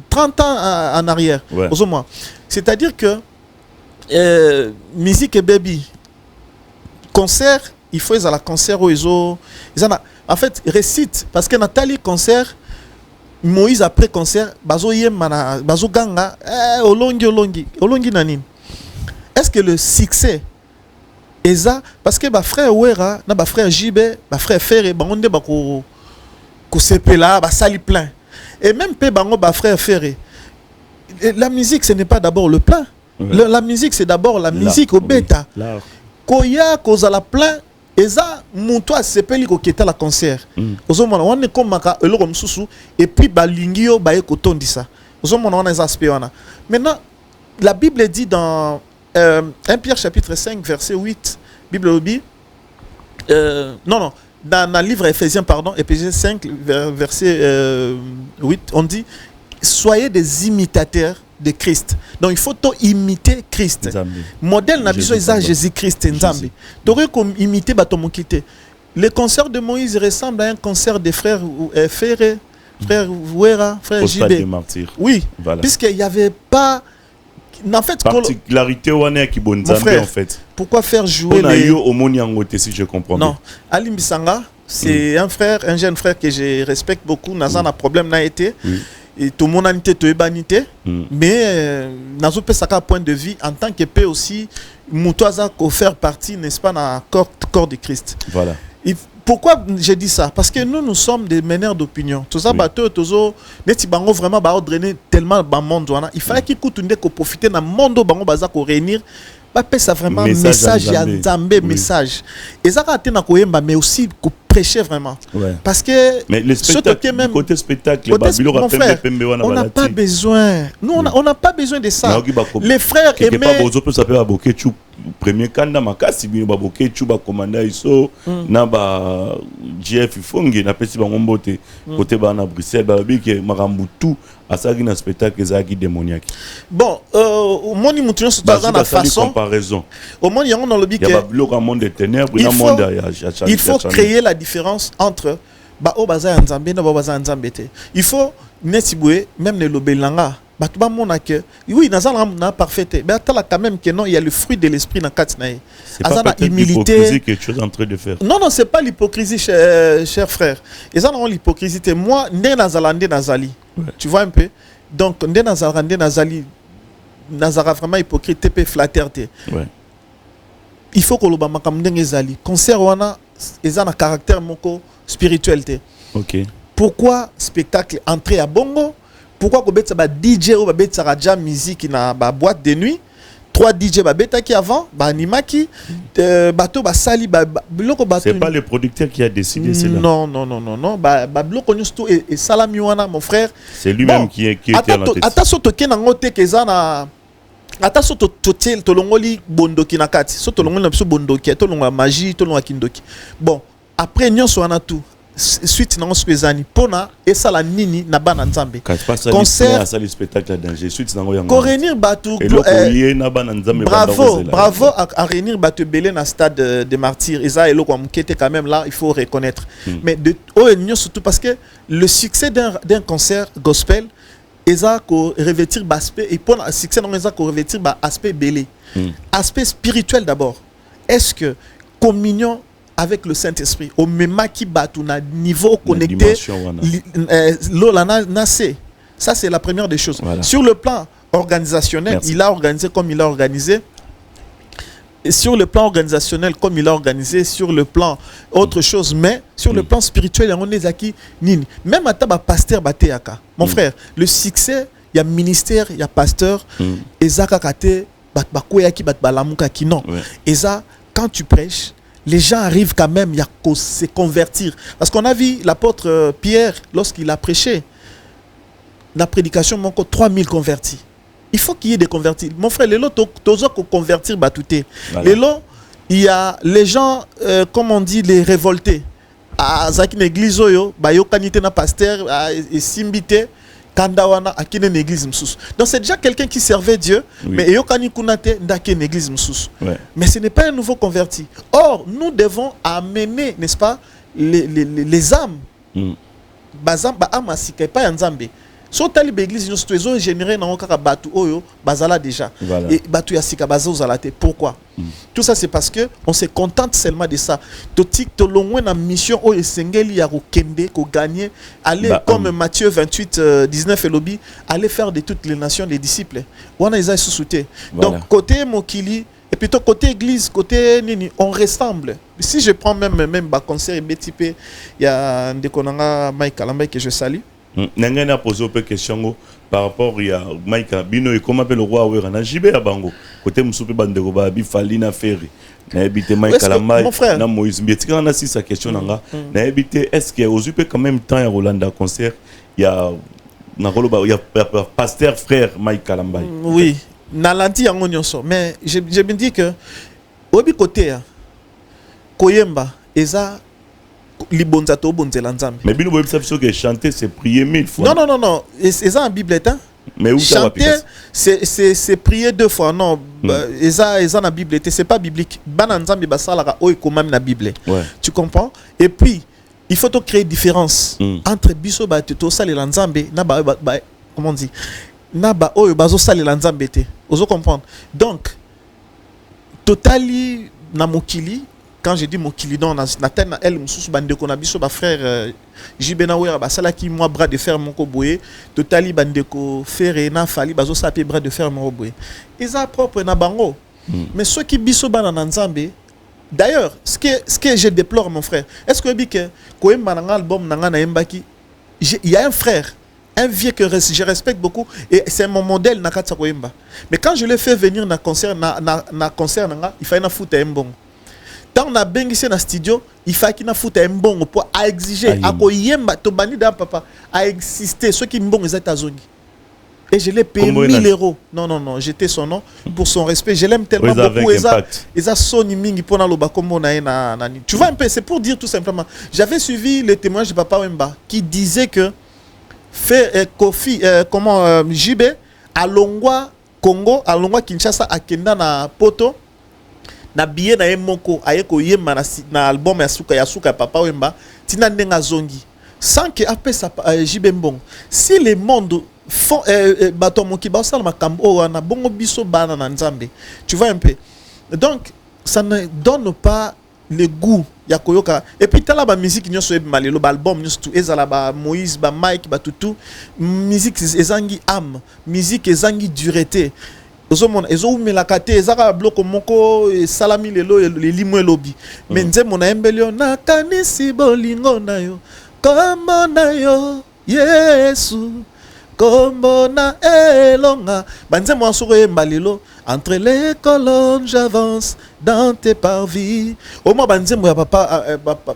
30 ans en arrière ozoma c'est-à-dire que musique et baby concert il faut à la concert ozo en fait récite parce que Nathalie concert Moïse après concert bazo yemana bazo ganga olongi nanine. Est-ce que le succès eza parce que ba frère Wera na ba frère Jibe ba frère Ferre bangonde ba ko sepela ba sali plein et même pe bango ba frère Ferre la musique ce n'est pas d'abord le plein la musique c'est d'abord la musique au bêta koya kozala plein eza muto asepeli ko keta la concert ozomona wana komaka eloko msusu et puis balingio baye kotondisa ozomona wana eza aspect wana. Maintenant la Bible dit dans 1 Pierre chapitre 5 verset 8 Bible obi non, dans le livre Éphésiens, pardon, Éphésiens 5, verset 8, on dit soyez des imitateurs de Christ. Donc il faut imiter Christ. Modèle n'a besoin de Jésus-Christ. Tu comme imiter Batomokité. Le concert de Moïse ressemble à un concert des frères Ferré, frère Ouera, frère Jibé. Oui, voilà. Puisqu'il n'y avait pas. En fait, particularité qui bon en fait. Pourquoi faire jouer les si je comprends bien. Non, Ali Mbisanga, c'est un frère, un jeune frère que je respecte beaucoup. N'a pas problème n'a été. Et tout le monde a été tout ébanité. Mais n'a pas point de vue en tant que paix aussi. Moutoisa ko faire partie, n'est-ce pas, dans le corps de Christ. Voilà. Pourquoi j'ai dit ça? Parce que nous sommes des meneurs d'opinion. Tout ça, vraiment drainer tellement le monde. Il fallait qu'il profiter d'un monde pour réunir. Ça vraiment message, message. Et ça a mais aussi prêcher vraiment. Parce que mais le spectacle, même côté spectacle, mon frère, on n'a pas besoin. Nous, on n'a pas besoin de ça. Les frères aimaient. Premier candidat makasi bino baboke chuba commandant iso na ba GF fongi na pesi bango mbote côté ba na Bruxelles ba biki makambutu asaki na spectacle ezaki démoniaque. Bon moni mutuno so dans la façon comparaison au monde yango dans le bique monde de ténèbres na monde il faut créer la différence entre ba o baza nzambe na ba baza nzambe te. Il faut netiboué même ne lobelanga. Oui, na parfait. Mais quand même que non, il y a le fruit de l'esprit dans Katnaï. C'est pas l'hypocrisie que tu es en train de faire. Non, c'est pas l'hypocrisie, cher frère. Et ça, non, l'hypocrisie. Moi, Nazali. Tu vois un peu. Donc, Nazali, Nazara vraiment hypocrite, t'es flatteur. Il faut que l'Obama comme Nazali. Concert, ils ont un caractère spirituel. Ok. Pourquoi spectacle entré à Bongo? Pourquoi qu'on bête ça DJ ou bête ça raja musique na ba boîte de nuit 3 DJ ba bête qui avant ba animaki bateau ba sali ba bloko bateau. C'est pas le producteur qui a décidé cela. Non ba bloko nyusto et salami wana mon frère. C'est lui-même qui était à la tête. Ata soto ke na ngote ke za na ata soto totel to longoli bondoki na kati soto longoli na biso bondoki to longa magie to longa kindoki. Bon après nyonso wana tout suite na ngoswezani pona esa la nini na bana nzambe concert ça le spectacle danger suite na ngoyanga ko réunir batu bravo à réunir batu belé na stade de martyrs eza eloko amkete quand même là il faut reconnaître mais de surtout parce que le succès d'un concert gospel eza ko revêtir aspect et pour succès non eza ko revêtir aspect belé aspect spirituel d'abord est-ce que communion avec le Saint-Esprit au même qui bat un niveau connecté ça c'est la première des choses. Voilà. Sur le plan organisationnel, merci. Il a organisé comme il a organisé. Et sur le plan organisationnel comme il a organisé, sur le plan autre chose, mais sur le plan spirituel, on est acquis nini. Même à taba pasteur bateaka. Mon frère, le succès, il y a ministère, il y a pasteur et zaka kate bakoya ki bat balamuka ki non. Et ça quand tu prêches les gens arrivent quand même à se convertir. Parce qu'on a vu l'apôtre Pierre, lorsqu'il a prêché, la prédication, il y a 3000 convertis. Il faut qu'il y ait des convertis. Mon frère, les lots, tu as convertir batouté. Les lots, il y a les gens, comme on dit, les révoltés. À Zaki l'église, il y a pasteur, et simbité. Kandawana a une église msous. Donc c'est déjà quelqu'un qui servait Dieu, mais yokani kunate ndake une église msous. Mais ce n'est pas un nouveau converti. Or, nous devons amener, n'est-ce pas, les âmes. Bazam ba amasika pas nzambe. So tali l'église nous stuezo généré na okaka batu oyo bazala déjà. Et batu ya sika bazo zalate. Pourquoi? Tout ça c'est parce que on se contente seulement de ça. Totik to longwe na mission o esengeli ya ko kende ko gagner aller comme Matthieu 28 19 et lobby aller faire de toutes les nations des disciples. Wana isa sous-souté. Donc côté Mokili et plutôt côté église, côté nini, on ressemble. Si je prends même ba concert et BTP, il y a Ndekonanga Mike Kalamba que je salue. Nangana posé une question par rapport à Mike Bino et comment appelle le roi Ouera na Jibé à Bango côté Moussoupe Bandego Babi Falina Ferry na habité Mike Kalamba na Moïse Mbietika on a si sa question nanga na habité est-ce que aux UP quand même temps à Rolanda concert il y a na Roloba il y a pasteur frère Mike Kalamba. Oui na lanti yango nyonso mais je me dis que obi côté Koyemba eza libonza to bonzela nzambe. Mais bino boyebisa biso que chanter c'est prier 1000 fois. Non, eza en Bible hein. Mais où chanter c'est prier 2 fois non. Eza na Bible c'est pas biblique. Bana nzambe basalaka oyo komami na Bible. Tu comprends? Et puis il faut to créer différence entre biso ba to salela nzambe na ba comment on dit na ba oyo bazo salela nzambe te. Ozo comprendre? Donc totali na mokili. Quand je dis mokili don na tête na elle mususu bandeko na biso ba frère Jibena Wera ba sala ki moi bras de fer mon ko boye totali bandeko Ferre na Fali bazo saper bras de fer mon boye. Ils a propre na bango. Mais ceux qui biso bana na nzambe. D'ailleurs, ce que je déplore mon frère, est-ce que bike ko emba na album na nga na embaki il y a un frère, un vieux que je respecte beaucoup et c'est mon modèle na katsa ko emba. Mais quand je l'ai fait venir na concert na concert nga, il fallait na foutre un bon. Quand on a bengissé dans le studio, il fallait qu'il y ait un bon pour exiger, à koyemba, to bani d'un papa, à exister, ceux qui m'ont les États-Unis. Et je l'ai payé 1000 €. Non, j'étais son nom pour son respect. Je l'aime tellement beaucoup. Et Sony Mingi pour na tu vois un peu, c'est pour dire tout simplement. J'avais suivi le témoignage de Papa Wemba qui disait que fait Kofi, JB, à Longwa, Congo, à Longwa, Kinshasa, à Kenda, na Poto. Na billet na emoko ayeko yema na album ya suka Papa Wemba tina ndenga zongi sans que après ça Jibembong si les mondes font batomoki ba sala makambo wana bongo biso bana na nzambe tu vois un peu donc ça ne donne pas le goût ya koyoka et puis tala ba musique nyoso e malelo ba album nyoso tout ezala ba Moïse ba Mike ba tutu musique ezangi âme musique ezangi dureté. Ezo melakate ezaka bloko moko salami lelo le limwe lobi mais nzembo na embelio na kanisi bolingo na yo kombo na yo Yesu kombo na elonga banzembo asoko yemba lelo entre les colonnes j'avance dans tes parvis au moins banzembo ya papa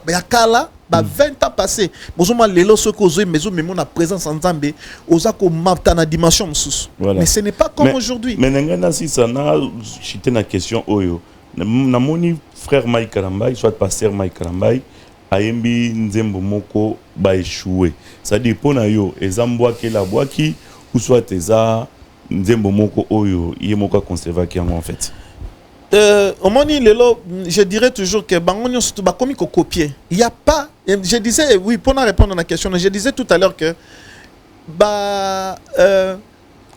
ya kala ba 20 ans passés bozoma lelo soko zo mezo memo na présence en Nzambe ozako mapta na dimension msusu mais ce n'est pas comme aujourd'hui mais ngana si ça na chité na question oyo na moni frère Mike Karambai soit pasteur Mike Karambai ayembi nzembo moko ba échoué ça dépend na yo ezambwa ke la boaki ou soit eza nzembo moko oyo yemoko conserver ki en fait. Au moni lelo je dirais toujours que bangonyo surtout ba komi ko copier il y a pas je disais oui pour répondre à la question je disais tout à l'heure que ba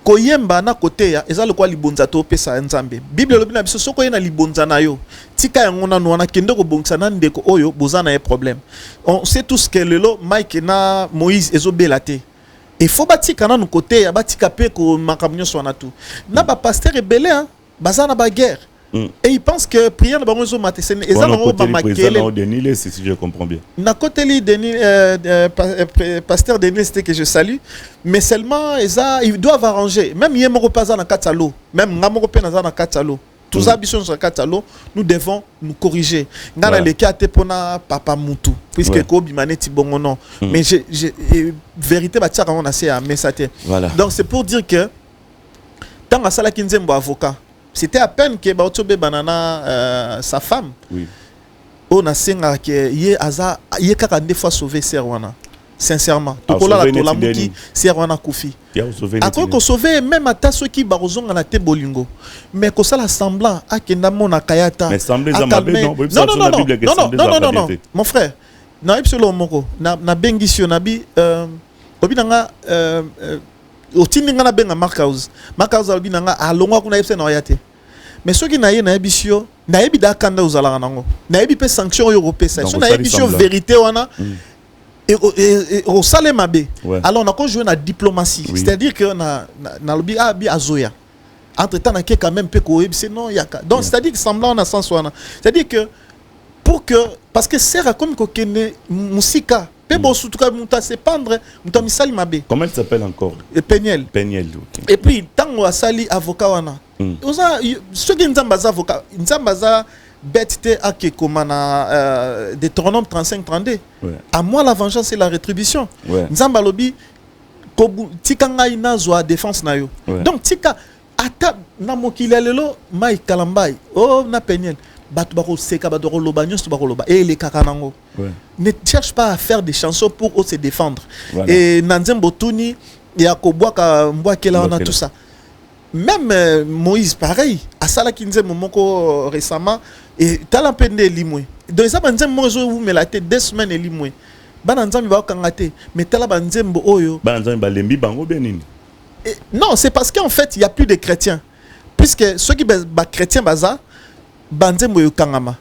koyemba na côté ya eza le quoi libonza to pesa nzambe bible lobi na biso soko yena libonza na yo tika yango na nwana kende ko bongisa na ndeko oyo bozana un problème on sait tous que lelo Mike na Moïse ezo belate il faut batika na no côté ya batika pe ko makamnyo so na tout na ba pasteur rebelle hein bazana ba guerre. Et il pense que prière de Baronzo Matesen et ça Denis si je comprends bien. Na côté li Denis pasteur Denis c'était que je salue mais seulement ils doivent arranger même yemoko paza na katalo même ngamoko pe na katalo tous ambitions sur katalo nous devons nous corriger ngana le kate pona papa mutu puisque ko bimaneti bongo non mais vérité ba tia on a c'est mais ça donc c'est pour dire que tant à sala kinzembo avocat c'était à peine que Baotobe Banana sa femme on a senga que yé kaka des fois sauvé Serwana sincèrement tokola la tolamuki Serwana Koufi après qu'on sauver même à ceux qui barozong na te bolingo mais ko sala semblant a kenda mona kayata mais sembler za mabe non mon frère na ipsolo moko na bengisio na bi obinanga otindi ngana benga Marcus albi nanga alongwa kuna yepse na yate mais ceux qui na yena ebisio na yebi da kanda uzala nango na yebi pe sanction européenne so na ebisio vérité wana et au salema be alors on a qu'on jouer na diplomatie c'est-à-dire que na lobi abi azoya entre temps na ke quand même pe ko ebise non yaka donc c'est-à-dire que semblant na sens wana c'est-à-dire que pour que parce que c'est comme ko kene musika. Bon, surtout quand on se pendre, on misali mabe. Comment il s'appelle encore? Peniel. Okay. Et puis tant on a sali avocat wana. Ceux qui n'ont avocat, ils ont bête à que comme na Deutéronome 35-32. À moi la vengeance et la rétribution. Nzamba lobi kobu tikanga ina zo défense na yo. Donc tika ata na mokili lelo Mike Kalambai. Oh na Peniel. et les kakanango. Ne cherche pas à faire des chansons pour se défendre. Voilà. Et Nanzem Botuni, il y a Koboaka Mbouakela, on a tout ça. Même Moïse, pareil, à Sala Kinze Momoko récemment, et Talampende Limoué. Donc ça, Banzem Mozo, vous me la tête 2 semaines et Limoué. Bananzam va kangate, mais Talabanzem Oyo. Bananzam Balembi Bango Benin. Non, c'est parce qu'en fait, il n'y a plus de chrétiens. Puisque ceux qui sont chrétiens, Banzem Oyo Kangama.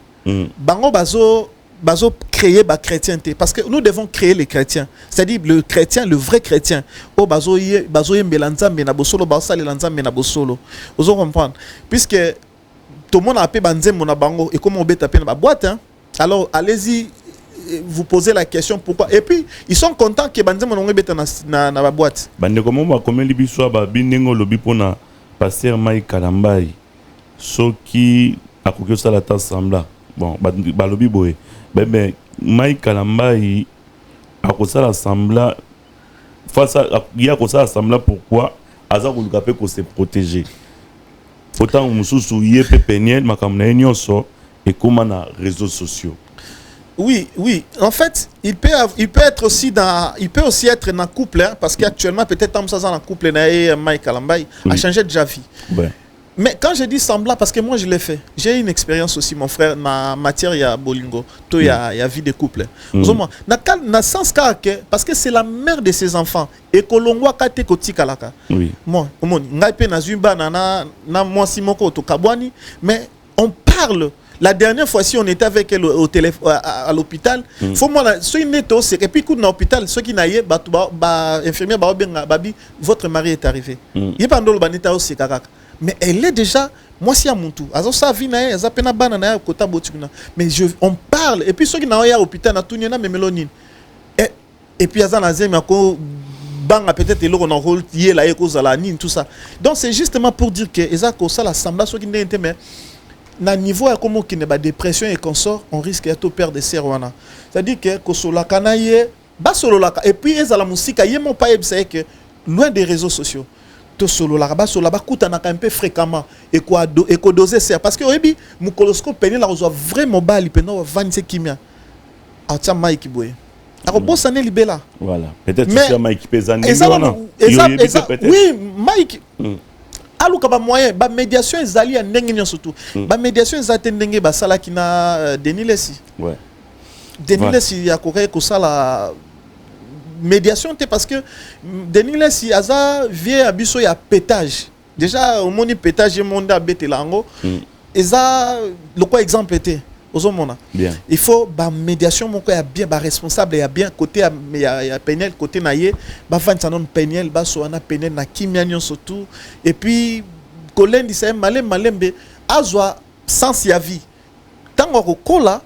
Bango Bazo créer la chrétienté. Parce que nous devons créer les chrétiens. C'est-à-dire le chrétien, le vrai chrétien. Oh, Bazo Mbelanza Menabosolo, Baosali Lanza Menabosolo. Vous comprenez? Puisque tout le monde a appelé Banzem Monabango et comment on peut taper dans la boîte. Hein? Alors, allez-y, vous posez la question pourquoi. Et puis, ils sont contents que Banzem Monabango est dans la boîte. Bande comment va comme libiswa ba binengo lobi pona passer Mai Kalambai. Ceux qui a coqué ça la tasse sembla. Bon, ba lobi boy. Ben, Mai Kalambai a causé l'assemblée face à il a causé l'assemblée pourquoi Aza Koulukapé qu'on se protéger autant Moussou yé pépeniel makamna nyonso et comment na réseaux sociaux. Oui, en fait, il peut être aussi être dans couple hein, parce qu'actuellement peut-être dans un couple na Mai Kalambai a changé déjà vie. Ouais. Mais quand je dis semblant, parce que moi je l'ai fait, j'ai une expérience aussi, mon frère, dans matière il y a Bolingo, il y a vie de couple. Dans sens parce que c'est la mère de ses enfants. Et que l'on voit kate koti kalaka. Oui. Moi, ngaipe na zumba na moi simoko to kabwani, mais on parle. La dernière fois, si on était avec elle au téléphone à l'hôpital, faut moi ceux qui n'étaient aussi et puis coup dans l'hôpital, ceux qui n'aillent infirmière babi, votre mari est arrivé. Il est pas dans le banita aussi kakaka. Mais elle est déjà, moi si à mon tour, mais on parle, et puis ceux qui n'ont pas l'hôpital, et puis peut-être ils ont rôle tout ça. Donc c'est justement pour dire que ça l'assemblée, ceux qui n'ont pas mais na niveau à comment qui n'est pas dépression et consort, on risque de perdre des serwana. C'est-à-dire que solo kanaye, et puis la musique, il y a pas que loin des réseaux sociaux. To solo la bas solo la kuta na un peu fréquemment et quoi doser ça parce que obi mon coloscope peine la reçoit vraiment bali peno 25 kimia a tia Mike boy a bossa ne libela voilà peut-être c'est Mike pesani oui Mike aluka ba moyen ba médiation ezali ya ndenge nyo surtout ba médiation ezate ndenge ba sala kina Denis Lessi ouais Denis Lessi ya koke ko sala médiation parce que Denis Lessi aza vie abiso ya pétage déjà au monde pétage monde a bête lango et ça le quoi exemple était aux hommes bien il faut ba médiation mon quoi bien ba responsable ya bien côté ya Penel côté naie ba fan sanon Penel ba so na Penel na kimia surtout et puis Colin dit c'est malembe azwa sens ya vie tango ko kola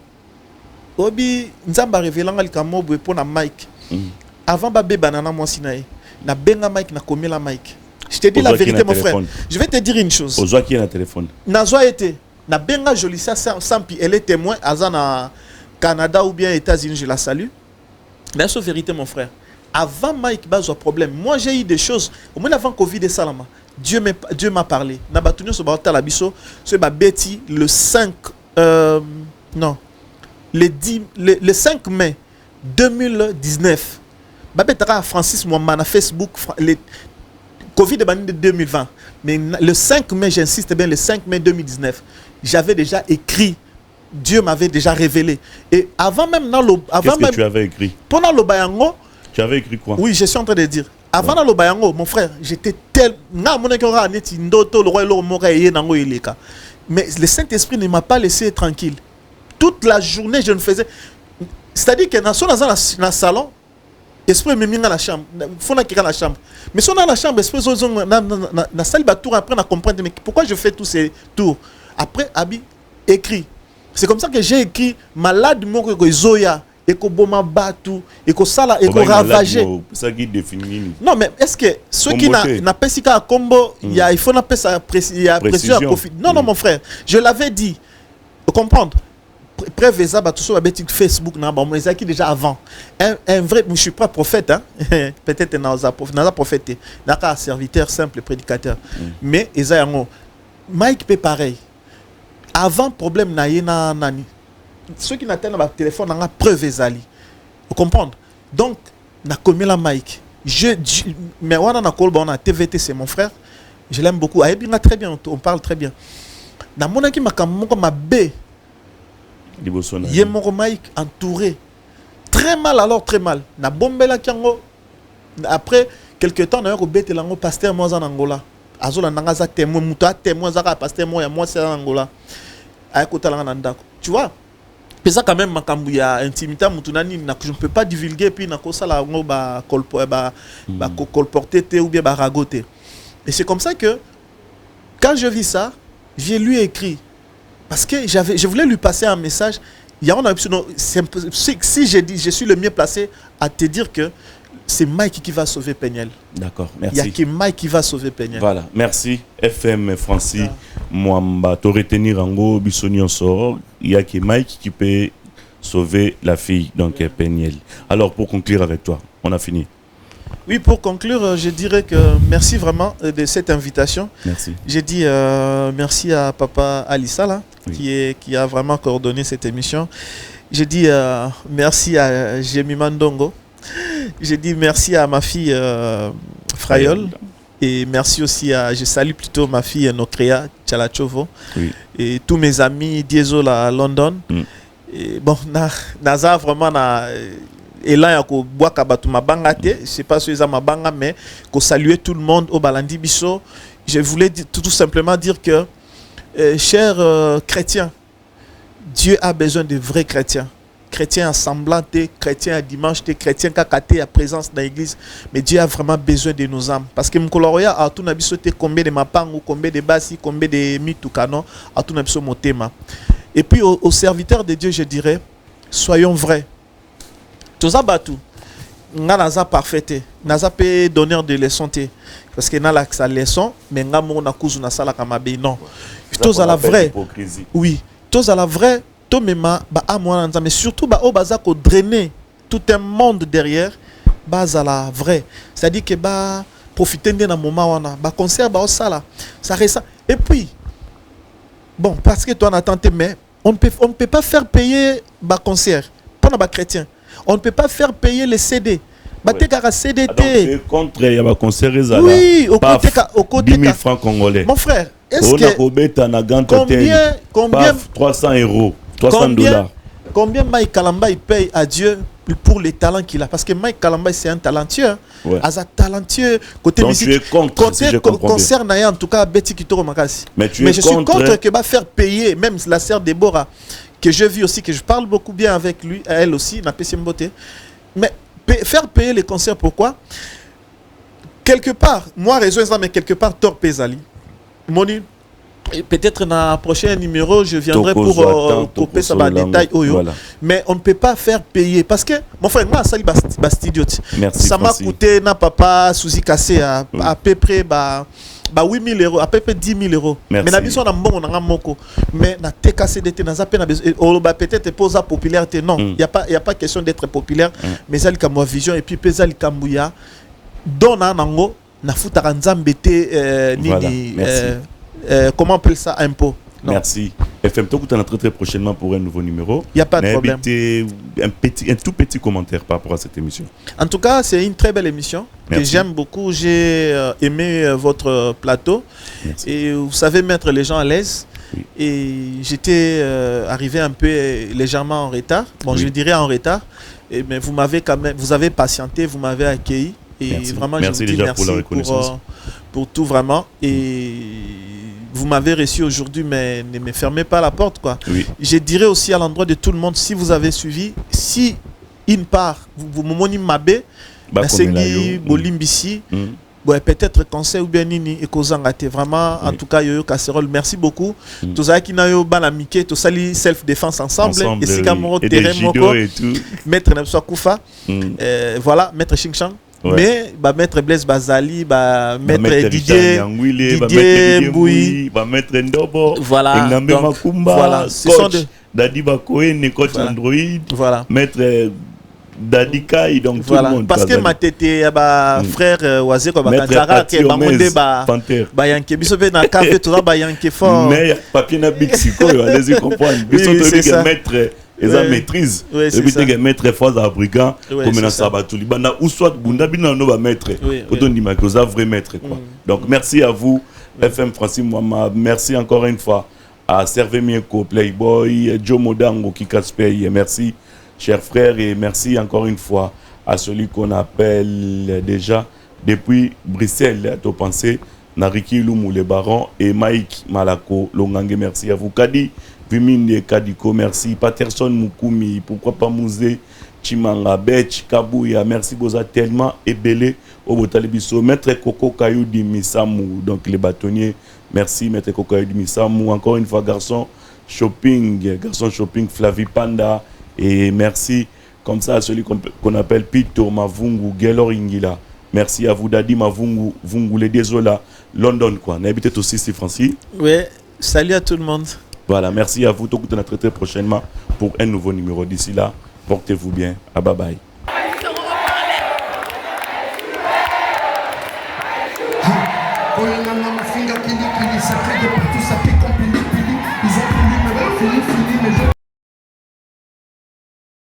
obi nzamba révélant likamo pour na Mike avant Babé Banana moi sinae na benga Mike na komela Mike. Je te dis la vérité mon frère. Je vais te dire une chose. Ozwa qui est na téléphone. Nazwa été na benga Jolissa Sampi elle est témoin azana Canada ou bien États-Unis je la salue. Mais c'est vérité mon frère. Avant Mike bazwa problème. Moi j'ai eu des choses au moins avant Covid et Salama. Dieu m'a parlé. Na batunyo so ba la biso c'est ba Betty le 5 non. Le 5 mai 2019. Babetara Francis Mouamba na Facebook le Covid de 2020 mais le 5 mai j'insiste bien le 5 mai 2019 j'avais déjà écrit Dieu m'avait déjà révélé et avant même dans le avant qu'est-ce que tu avais écrit pendant le bayango tu avais écrit quoi oui je suis en train de dire avant dans le bayango mon frère j'étais tel na mon ekora neti ndoto le roi lo mokaye nango ileka mais le Saint-Esprit ne m'a pas laissé tranquille toute la journée je ne faisais c'est-à-dire que dans le salon esprit me mis dans la chambre faut na kika la chambre mais si on a la chambre esprit na salle ba tour après na comprendre mais pourquoi je fais tous ces tours après abi écrit c'est comme ça que j'ai écrit malade moko ko zoya et ko boma batu et ko sala et ko ravager ça qui définit non mais est-ce que ceux qui n'a pas si ka combo il faut na pas ça précision à profit non mon frère je l'avais dit comprendre preuve ça ba tout ça ba Facebook na ba mais ça qui déjà avant un vrai je suis pas prophète hein peut-être na prophète na serviteur simple prédicateur mais Esayango Mike peut pareil avant problème na ye na nani ceux qui n'attendent pas téléphone na preuve ezali vous comprendre donc na commis la mic mais wana na kolba on a TVT c'est mon frère je l'aime beaucoup ayebi très bien on parle très bien na monaki makambo moko mabe ye moko mic entouré très mal alors très mal na bombela kiango après quelque temps na yo ko betela ngo pasteur moi en Angola azola nanga za témoin muta témoin za pasteur moi ya moi c'est en Angola ayekota langa na ndako tu vois c'est ça quand même makambu ya intimité mutunani na je ne peux pas divulguer puis na ko sala ngo ba colporter ou bien ba ragoter et c'est comme ça que quand je vis ça j'ai lui écrit parce que je voulais lui passer un message il y a on a si j'ai dit je suis le mieux placé à te dire que c'est Mike qui va sauver Peniel. D'accord, merci. Il y a que Mike qui va sauver Peniel. Voilà, merci. FM Francis, Mwamba, te retenir en gros, Bissonion sort. Il y a que Mike qui peut sauver la fille, donc Peniel. Alors, pour conclure avec toi, on a fini. Oui, pour conclure, je dirais que merci vraiment de cette invitation. Merci. J'ai dit merci à Papa Alissa, là, oui, qui a vraiment coordonné cette émission. J'ai dit merci à Jemi Mandongo. J'ai dit merci à ma fille Frayol et merci aussi à, je salue plutôt ma fille Nokrea Tchalachovo et tous mes amis Diesola à London. Et bon, naza vraiment na elan ya ko boaka batu mabanga te, je sais pas si ça mabanga mais ko saluer tout le monde au Balandi Biso. Je voulais tout simplement dire que chers chrétiens, Dieu a besoin de vrais chrétiens. Chrétiens assemblants, chrétiens à dimanche, chrétiens kakaté à présence dans l'église, mais Dieu a vraiment besoin de nos âmes parce que mkoloroya a tout nabiso te combien de mapangu, combien de basi, combien de mitukano a tout nabiso motema. Et puis aux serviteurs de Dieu je dirais soyons vrais. Toza batu nga naza parfait, naza pe donneur de leçons te parce que na la sa leçon mais nga mo na kuzu na sala kamabe non. Toza la vraie. Oui, toza la vraie. Mais surtout au baza ko drainer tout un monde derrière baza la vraie c'est-à-dire que ba profiter d'un moment wana ba concert ba sala ça récent et puis bon parce que toi on attend mais on ne peut pas faire payer ba concert pour les chrétiens on ne peut pas faire payer les CD ba te kaka CDT contre il y a ba concert oui au côté 10 000 francs congolais mon frère est-ce que combien 300 euros 300 dollars. Combien Mike Kalamba il paye à Dieu pour les talents qu'il a? Parce que Mike Kalamba c'est un talentueux. Ouais. Talentueux côté donc musique. Tu es contre, côté si je concert en tout cas Betty Kitoro Makasi. Mais je suis contre que va faire payer même la sœur Déborah que je vis aussi que je parle beaucoup bien avec lui, elle aussi n'a pas beauté. Mais faire payer les concerts pourquoi? Quelque part, moi raison ça mais quelque part tort Pesali. Moni peut-être dans le prochain numéro, je viendrai pour couper ça dans détail. Voilà. Mais on ne peut pas faire payer. Parce que, mon frère, moi, ça ça m'a coûté, na papa, Souzi Kassé, à peu près 8 000 euros, à peu près 10 000 euros. Merci. Mais na on a bon, on a moko. Mais na TKC d'été, na zappé, peut-être pour sa popularité. Non, il n'y a pas question d'être populaire. Mais ça, il vision et puis pesa il kambuya. Donne un ango, na foutara nzambete nini. Comment on appelle ça impôt? Non. Merci. FM Talk, on très très prochainement pour un nouveau numéro. Il n'y a pas de problème. Un tout petit commentaire par rapport à cette émission. En tout cas, c'est une très belle émission. Merci. Que j'aime beaucoup. J'ai aimé votre plateau. Merci. Et vous savez mettre les gens à l'aise. Oui. Et j'étais arrivé un peu légèrement en retard. Bon, oui. Je dirais en retard. Mais vous m'avez quand même, vous avez patienté, vous m'avez accueilli. Et merci. Vraiment, merci je vous dis merci pour la reconnaissance. Pour tout vraiment. Et vous m'avez reçu aujourd'hui, mais ne me fermez pas la porte, quoi. Oui. Je dirais aussi à l'endroit de tout le monde, si vous avez suivi, si une part, vous m'avez mabé, bolimbisi, peut-être conseil ou bien nini et kozangate vraiment en tout cas Yoyo Casserole merci beaucoup tous ça qui n'a eu banamike tout ça li self défense ensemble et si kamoro terrain moko maître Namswa Koufa voilà maître Chingchang. Ouais. Mais bah maître Blaise Bazali, bah maître Didier Mboui, bah maître Ndobo, voilà. Donc, voilà. Coach Dadi Bakoé, coach Android, voilà. Maître Dadika, donc voilà. tout le monde. Parce que ma tête, frère Oazé, comme Kanzara, qui est Bamonde, Bayanke, Bisope, na café, tout ça, Bayanke fort. Mais papier na bixiko, allez-y comprendre. Bisope, c'est maître. Et ça maîtrise. Et puis, tu es maître fort à brigand, comme dans Sabatuli. Ou soit, Bundabina, on va maître. Pour donner ma cause, vrai maître. Donc, merci à vous, FM Francis Mouama. Merci encore une fois à Servé Mieko, Playboy, Joe Modango, Kikaspey. Merci, chers frères, et merci encore une fois à celui qu'on appelle déjà depuis Bruxelles, à penser, Nariki Lumu, le baron, et Mike Malako, Longange. Merci à vous, Kadi. Viminde Kadiko, merci. Patterson Mukumi, pourquoi pas Mouzé, Chimanga, Bech, Kabouya, merci Boza tellement ébélé au Botalibiso. Maître Koko Kayou di Misamou, donc les bâtonniers, merci Maître Koko Kayou di Misamou. Encore une fois, garçon shopping Flavie Panda, et merci comme ça à celui qu'on appelle Pito Mavungu, Gelor Ingila. Merci à vous, Dadi Mavungu, Vungu, les désolats, London, quoi. N'habitez aussi, c'est Francis. Oui, salut à tout le monde. Voilà, merci à vous. Tout le monde traiter prochainement pour un nouveau numéro. D'ici là, portez-vous bien. À bye bye. Sacré de partout, ça pique.